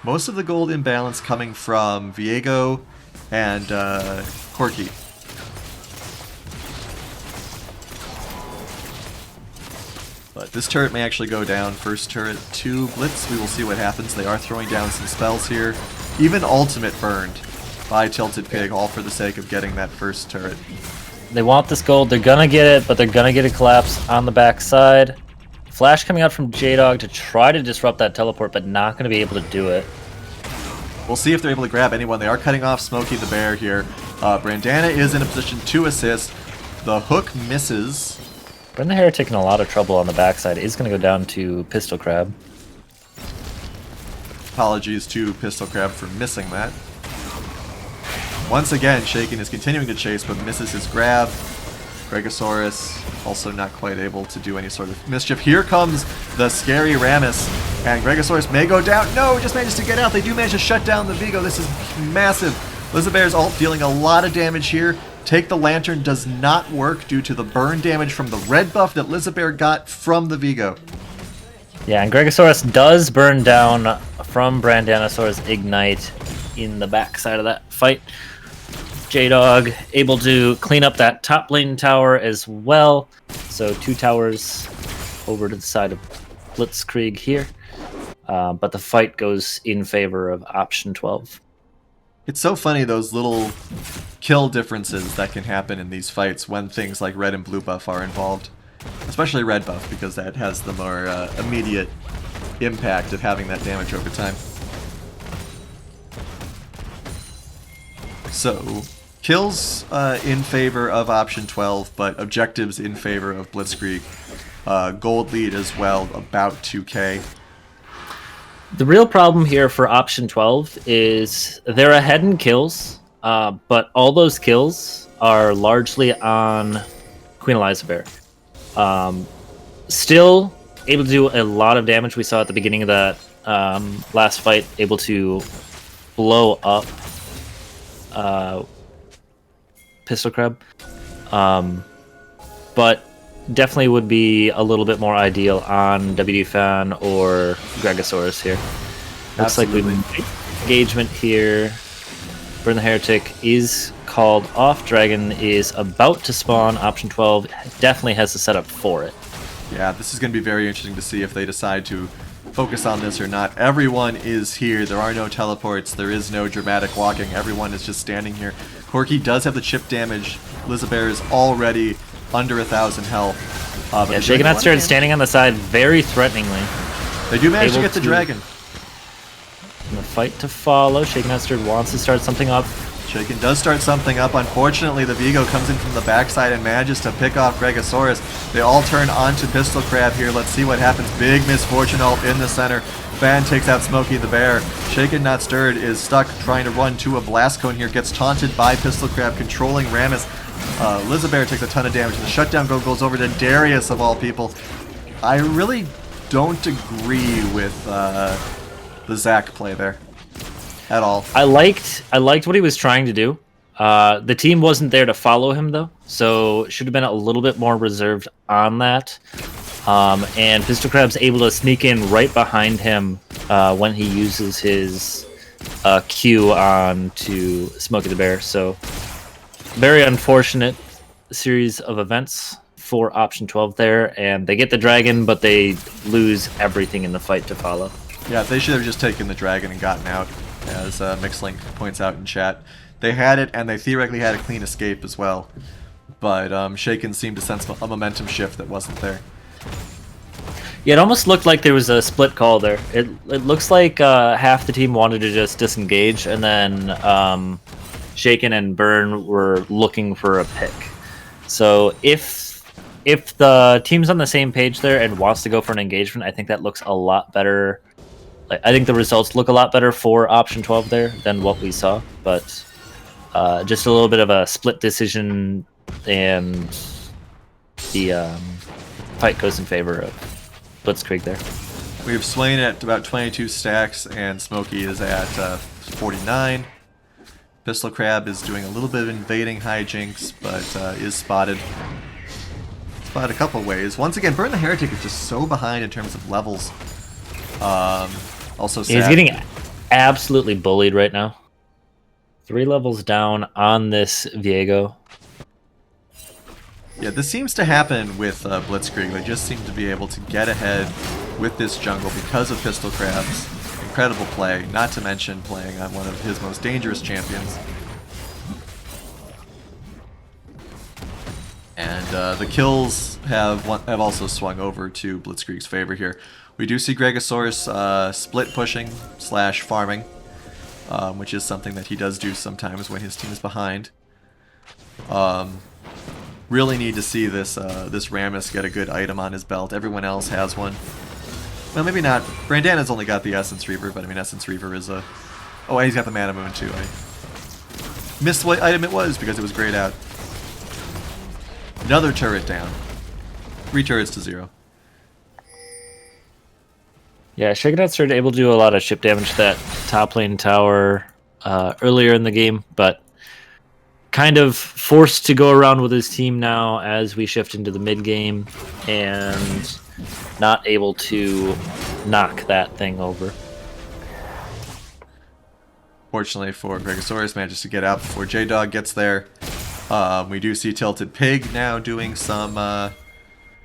Most of the gold imbalance coming from Viego and Corki. But this turret may actually go down. First turret to Blitz. We will see what happens. They are throwing down some spells here. Even ultimate burned. by Tilted Pig, all for the sake of getting that first turret. They want this gold. They're gonna get it, but they're gonna get a collapse on the backside. Flash coming out from J-Dog to try to disrupt that teleport, but not gonna be able to do it. We'll see if they're able to grab anyone. They are cutting off Smokey the Bear here. Brandana is in a position to assist. The hook misses. Burn the Heretic in a lot of trouble on the backside. Is gonna go down to Pistol Crab. Apologies to Pistol Crab for missing that. Once again, Shaken is continuing to chase, but misses his grab. Gregosaurus also not quite able to do any sort of mischief. Here comes the scary Rammus, and Gregosaurus may go down. No, just manages to get out. They do manage to shut down the Vigo. This is massive. Lizabear's ult dealing a lot of damage here. Take the Lantern does not work due to the burn damage from the red buff that Lizabear got from the Vigo. Yeah, and Gregosaurus does burn down from Brandanosaur's Ignite in the backside of that fight. J-Dog able to clean up that top lane tower as well. So 2 towers over to the side of Blitzkrieg here. But the fight goes in favor of option 12. It's so funny, those little kill differences that can happen in these fights when things like red and blue buff are involved. Especially red buff, because that has the more immediate impact of having that damage over time. So, kills in favor of option 12, but objectives in favor of Blitzkrieg. Gold lead as well, about 2k. The real problem here for option 12 is they're ahead in kills, but all those kills are largely on Queen Elizabeth. Still able to do a lot of damage. We saw at the beginning of that last fight, able to blow up Pistol Crab. But definitely would be a little bit more ideal on WD Fan or Gregosaurus here. Looks Absolutely. like we engagement here. Burn the Heretic is called off. Dragon is about to spawn. Option 12 definitely has the setup for it. Yeah, this is going to be very interesting to see if they decide to focus on this or not. Everyone is here. There are no teleports. There is no dramatic walking. Everyone is just standing here. Corki does have the chip damage. Lizabear is already under 1,000 health. Yeah, Shaken Not Stirred standing on the side very threateningly. They do manage to able get the to- dragon. And the fight to follow. Shaken Not Stirred wants to start something up. Shaken does start something up. Unfortunately, the Vigo comes in from the backside and manages to pick off Gregosaurus. They all turn onto Pistol Crab here. Let's see what happens. Big misfortune ult in the center. Fan takes out Smokey the Bear. Shaken Not Stirred is stuck trying to run to a blast cone here. Gets taunted by Pistol Crab, controlling Rammus. Lizabear takes a ton of damage. The shutdown goes over to Darius of all people. I really don't agree with the Zac play there at all. I liked what he was trying to do. The team wasn't there to follow him though, so should have been a little bit more reserved on that. And Pistol Crab's able to sneak in right behind him when he uses his Q on to Smokey the Bear. So very unfortunate series of events for option 12 there, and they get the dragon, but they lose everything in the fight to follow. Yeah, they should have just taken the dragon and gotten out, as Mixlink points out in chat. They had it, and they theoretically had a clean escape as well. But Shaken seemed to sense a momentum shift that wasn't there. Yeah, it almost looked like there was a split call there. It looks like half the team wanted to just disengage, and then Shaken and Burn were looking for a pick. So if the team's on the same page there and wants to go for an engagement, I think that looks a lot better. Like, I think the results look a lot better for option 12 there than what we saw, but just a little bit of a split decision, and the fight goes in favor of Blitzkrieg there. We have Swain at about 22 stacks, and Smokey is at 49. Pistol Crab is doing a little bit of invading hijinks, but is spotted. Spotted a couple ways. Once again, Burn the Heretic is just so behind in terms of levels. Also sad. He's getting absolutely bullied right now. 3 levels down on this Viego. Yeah, this seems to happen with Blitzkrieg. They just seem to be able to get ahead with this jungle because of Pistol Crab's incredible play, not to mention playing on one of his most dangerous champions. the kills have also swung over to Blitzkrieg's favor here. We do see Gregosaurus split pushing / farming, which is something that he does do sometimes when his team is behind. Really need to see this this Rammus get a good item on his belt. Everyone else has one. Well, maybe not. Brandana's only got the Essence Reaver, but I mean Essence Reaver is a... Oh, and he's got the Mana Moon too. I missed what item it was because it was grayed out. Another turret down. 3 turrets to 0. Yeah, Shakenhead started able to do a lot of ship damage to that top lane tower earlier in the game, but kind of forced to go around with his team now as we shift into the mid game, and not able to knock that thing over. Fortunately for Gregosaurus, manages to get out before J-Dog gets there. We do see Tilted Pig now doing some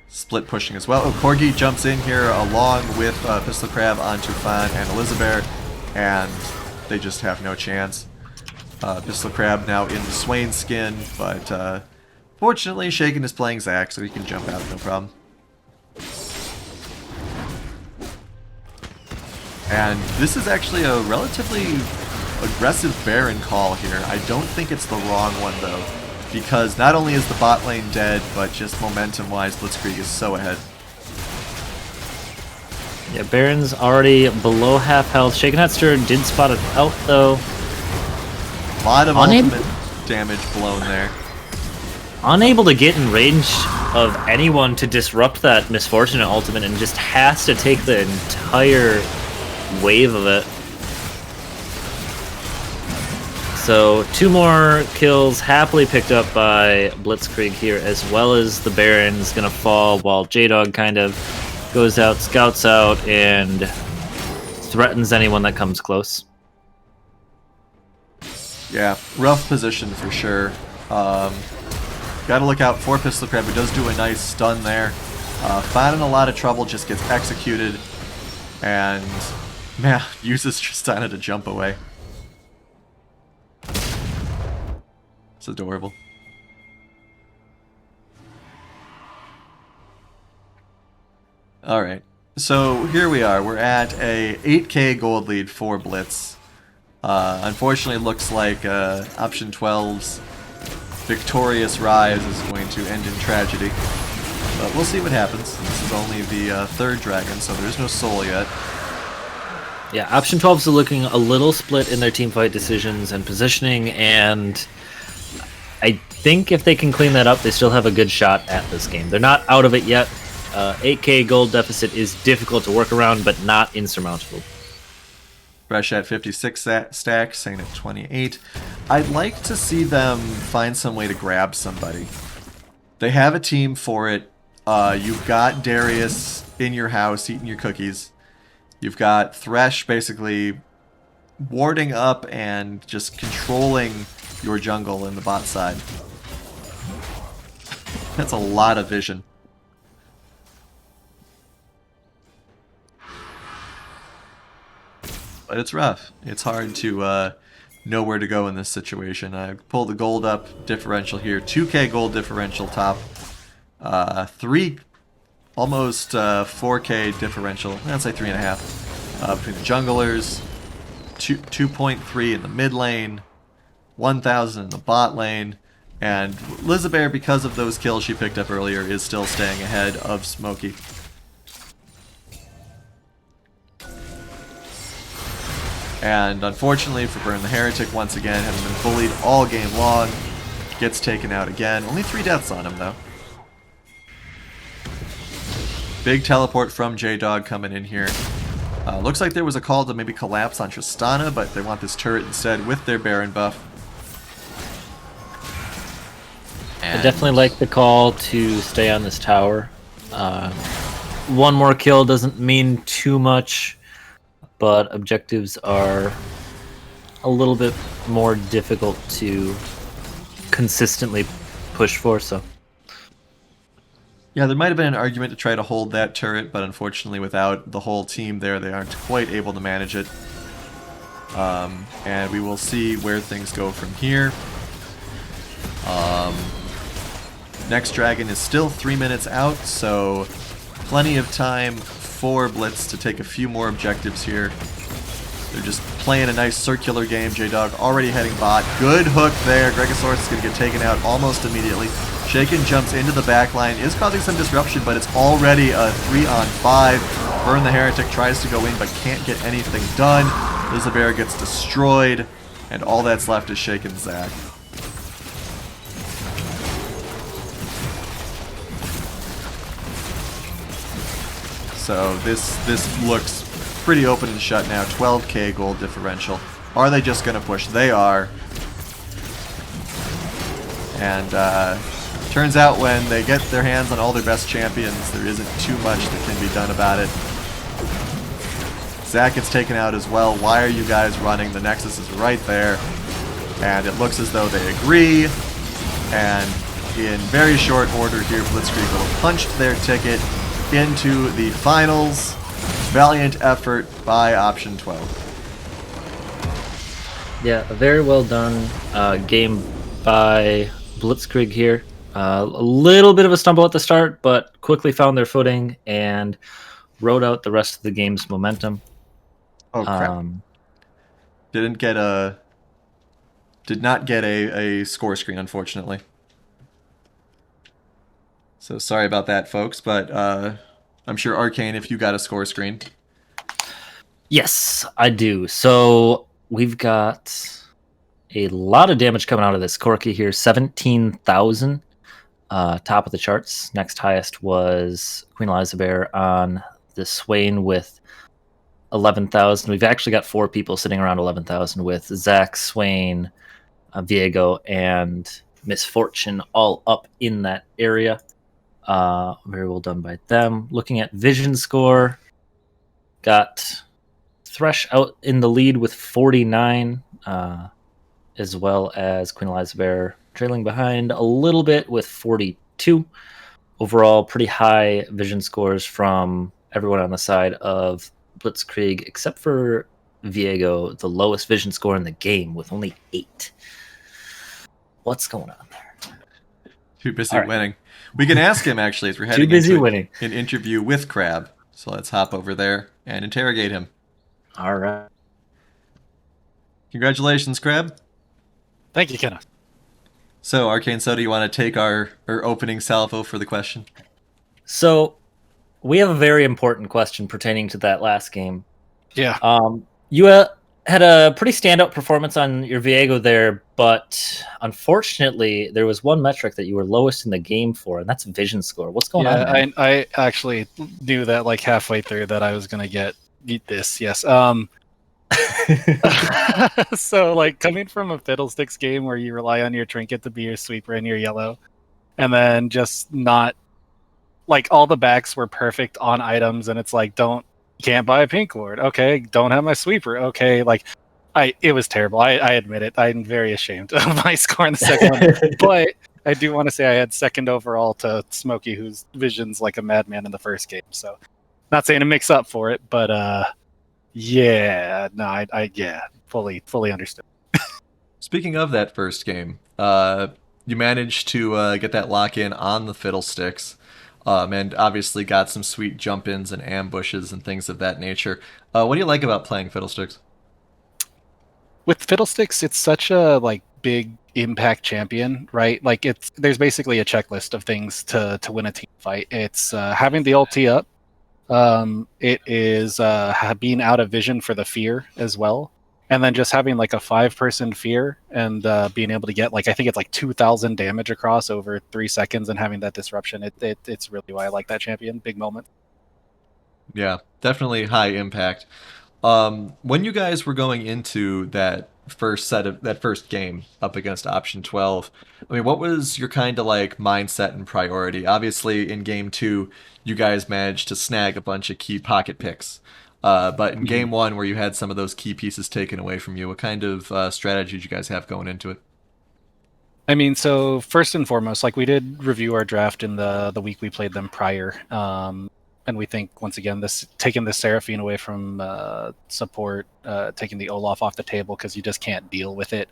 split pushing as well. Oh, Corgi jumps in here along with Pistol Crab onto Fan and Elizabeth, and they just have no chance. Pistol Crab now in the Swain skin, but fortunately Shaken is playing Zac, so he can jump out no problem. And this is actually a relatively aggressive Baron call here. I don't think it's the wrong one though, because not only is the bot lane dead, but just momentum-wise, Blitzkrieg is so ahead. Yeah, Baron's already below half health. Shakenhead did spot it out though. A lot of ultimate damage blown there. Unable to get in range of anyone to disrupt that Misfortunate ultimate, and just has to take the entire wave of it. So 2 more kills happily picked up by Blitzkrieg here, as well as the Baron's gonna fall while J-Dog kind of goes out, scouts out, and threatens anyone that comes close. Yeah, rough position for sure. Gotta look out for Pistol Crab, who does do a nice stun there. Fan in a lot of trouble, just gets executed, and man, uses Tristana to jump away. It's adorable. Alright, so here we are. We're at a 8k gold lead for Blitz. Unfortunately, looks like Option 12's victorious rise is going to end in tragedy. But we'll see what happens. This is only the 3rd dragon, so there's no soul yet. Yeah, Option 12s are looking a little split in their teamfight decisions and positioning, and I think if they can clean that up, they still have a good shot at this game. They're not out of it yet. 8k gold deficit is difficult to work around, but not insurmountable. Fresh at 56 stacks, Sane at 28. I'd like to see them find some way to grab somebody. They have a team for it. You've got Darius in your house eating your cookies. You've got Thresh basically warding up and just controlling your jungle in the bot side. That's a lot of vision. But it's rough. It's hard to know where to go in this situation. I pulled the gold up differential here. 2k gold differential top. 3, almost 4k differential. I'd say 3.5 between the junglers. 2.3 in the mid lane. 1,000 in the bot lane. And Elizabeth, because of those kills she picked up earlier, is still staying ahead of Smokey. And unfortunately for Burn the Heretic, once again, having been bullied all game long, gets taken out again. Only 3 deaths on him, though. Big teleport from J-Dog coming in here. Looks like there was a call to maybe collapse on Tristana, but they want this turret instead with their Baron buff. I definitely like the call to stay on this tower. 1 more kill doesn't mean too much, but objectives are a little bit more difficult to consistently push for, so. Yeah, there might have been an argument to try to hold that turret, but unfortunately without the whole team there, they aren't quite able to manage it. And we will see where things go from here. Next dragon is still 3 minutes out, so plenty of time for Blitz to take a few more objectives here. They're just playing a nice circular game. J-Dog already heading bot. Good hook there. Gregosaurus is going to get taken out almost immediately. Shaken jumps into the back line. Is causing some disruption, but it's already a 3-on-5. Burn the Heretic tries to go in, but can't get anything done. Lizabear gets destroyed, and all that's left is Shaken Zack. So this looks pretty open and shut now. 12k gold differential. Are they just going to push? They are. And turns out when they get their hands on all their best champions, there isn't too much that can be done about it. Zack gets taken out as well. Why are you guys running? The Nexus is right there. And it looks as though they agree. And in very short order here, Blitzkrieg will have punched their ticket into the finals. Valiant effort by Option 12. Yeah, a very well done game by Blitzkrieg here. A little bit of a stumble at the start, but quickly found their footing and rode out the rest of the game's momentum. Oh crap! Did not get a score screen, unfortunately. So sorry about that, folks. But I'm sure Arcane, if you got a score screen. Yes, I do. So we've got a lot of damage coming out of this Corki here. 17,000. Top of the charts. Next highest was Queen Elizabear on the Swain with 11,000. We've actually got 4 people sitting around 11,000 with Zack, Swain, Viego, and Misfortune all up in that area. Very well done by them. Looking at Vision score, got Thresh out in the lead with 49, as well as Queen Elizabear trailing behind a little bit with 42. Overall, pretty high vision scores from everyone on the side of Blitzkrieg, except for Viego, the lowest vision score in the game with only 8. What's going on there? Too busy winning. We can ask him, actually, as we're heading winning. An interview with Crab. So let's hop over there and interrogate him. All right. Congratulations, Crab. Thank you, Kenneth. So, Arcane Soda, you want to take our opening salvo for the question? So, we have a very important question pertaining to that last game. Yeah. You had a pretty standout performance on your Viego there, but unfortunately, there was one metric that you were lowest in the game for, and that's vision score. What's going on, man? I actually knew that like halfway through that I was going to get this, yes. So, like, coming from a Fiddlesticks game where you rely on your trinket to be your sweeper and your yellow, and then just not, like, all the backs were perfect on items, and it's like, can't buy a pink ward. Okay, don't have my sweeper. Okay, like, it was terrible. I admit it. I'm very ashamed of my score in the second one. But I do want to say I had second overall to Smokey, whose vision's like a madman in the first game. So, not saying to mix up for it, but yeah, no, I fully understood. Speaking of that first game, you managed to get that lock in on the Fiddlesticks. And obviously got some sweet jump-ins and ambushes and things of that nature. What do you like about playing Fiddlesticks? With Fiddlesticks, it's such a like big impact champion, right? Like there's basically a checklist of things to win a team fight. It's having the ulti up. It is being out of vision for the fear as well. And then just having like a 5-person fear and being able to get like, I think it's like 2,000 damage across over 3 seconds and having that disruption. It's really why I like that champion. Big moment. Yeah, definitely high impact. When you guys were going into that first game up against Option 12, I mean, what was your kind of like mindset and priority? Obviously, in game 2, you guys managed to snag a bunch of key pocket picks. But in game 1, where you had some of those key pieces taken away from you, what kind of strategy did you guys have going into it? I mean, so first and foremost, like we did review our draft in the week we played them prior. And we think, once again, taking the Seraphine away from support, taking the Olaf off the table because you just can't deal with it.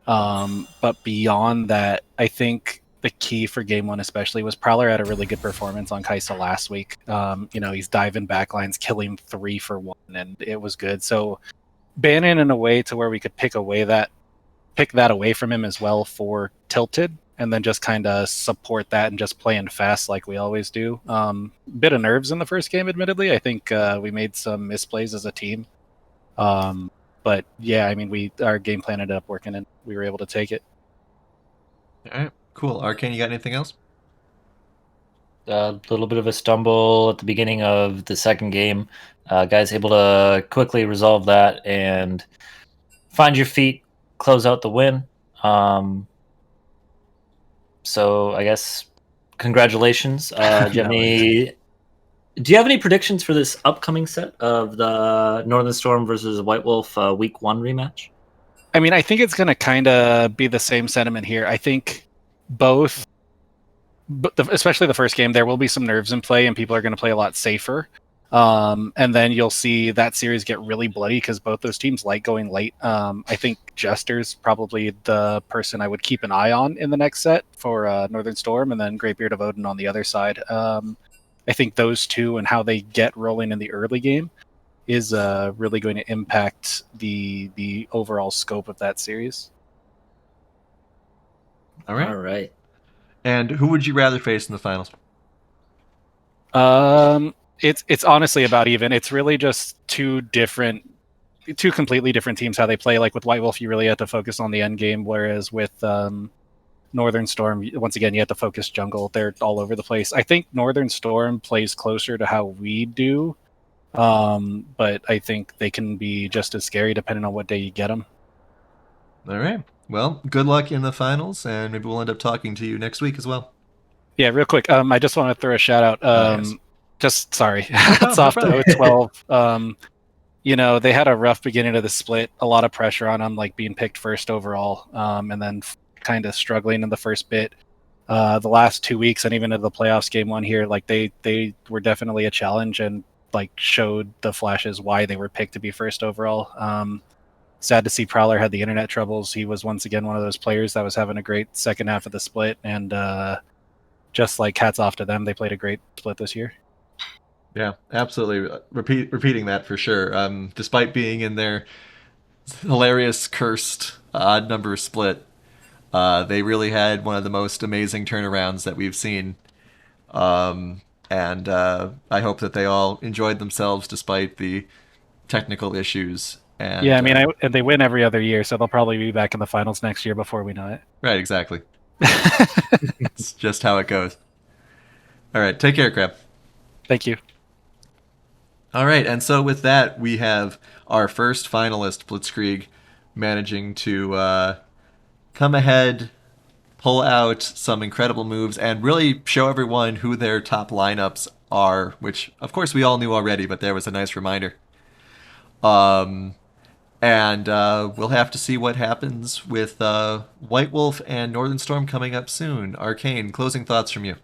But beyond that, I think the key for game one especially was Prowler had a really good performance on Kaisa last week. He's diving backlines, killing 3 for 1, and it was good. So banning in a way to where we could pick that away from him as well for Tilted, and then just kind of support that and just playing fast like we always do. Bit of nerves in the first game, admittedly. I think we made some misplays as a team. But yeah, I mean, our game plan ended up working and we were able to take it. All right, cool. Arcane, you got anything else? A little bit of a stumble at the beginning of the second game. Guys able to quickly resolve that and find your feet, close out the win. So I guess congratulations. Do you have any predictions for this upcoming set of the Northern Storm versus White Wolf Week 1 rematch? I mean, I think it's going to kind of be the same sentiment here. I think both, especially the first game, there will be some nerves in play and people are going to play a lot safer. And then you'll see that series get really bloody because both those teams like going late. I think Jester's probably the person I would keep an eye on in the next set for Northern Storm, and then Greatbeard of Odin on the other side. I think those two and how they get rolling in the early game is really going to impact the overall scope of that series. All right. All right. And who would you rather face in the finals? It's honestly about even. It's really just two completely different teams how they play. Like with White Wolf, you really have to focus on the end game, whereas with Northern Storm, once again, you have to focus jungle. They're all over the place. I think Northern Storm plays closer to how we do, but I think they can be just as scary depending on what day you get them. All right. Well, good luck in the finals, and maybe we'll end up talking to you next week as well. Yeah, real quick. I just want to throw a shout out. Yes. Just sorry, problem, it's off no to O12. They had a rough beginning of the split, a lot of pressure on them, like being picked first overall, and then kind of struggling in the first bit. The last 2 weeks and even into the playoffs game one here, like they were definitely a challenge and like showed the flashes why they were picked to be first overall. Sad to see Prowler had the internet troubles. He was once again one of those players that was having a great second half of the split, and just like hats off to them, they played a great split this year. Yeah, absolutely. Repeating that for sure. Despite being in their hilarious cursed odd number split, they really had one of the most amazing turnarounds that we've seen. And I hope that they all enjoyed themselves despite the technical issues. And Yeah, I mean, and they win every other year, so they'll probably be back in the finals next year before we know right, exactly. it. It's just how it goes. All right, take care, Crab. Thank you. All right, and so with that, we have our first finalist, Blitzkrieg, managing to come ahead, pull out some incredible moves, and really show everyone who their top lineups are, which, of course, we all knew already, but there was a nice reminder. And we'll have to see what happens with White Wolf and Northern Storm coming up soon. Arcane, closing thoughts from you.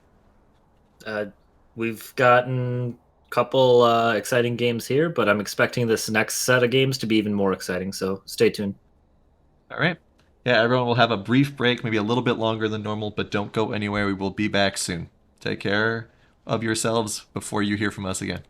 We've gotten a couple exciting games here, but I'm expecting this next set of games to be even more exciting, so stay tuned. All right. Yeah, everyone will have a brief break, maybe a little bit longer than normal, but don't go anywhere. We will be back soon. Take care of yourselves before you hear from us again.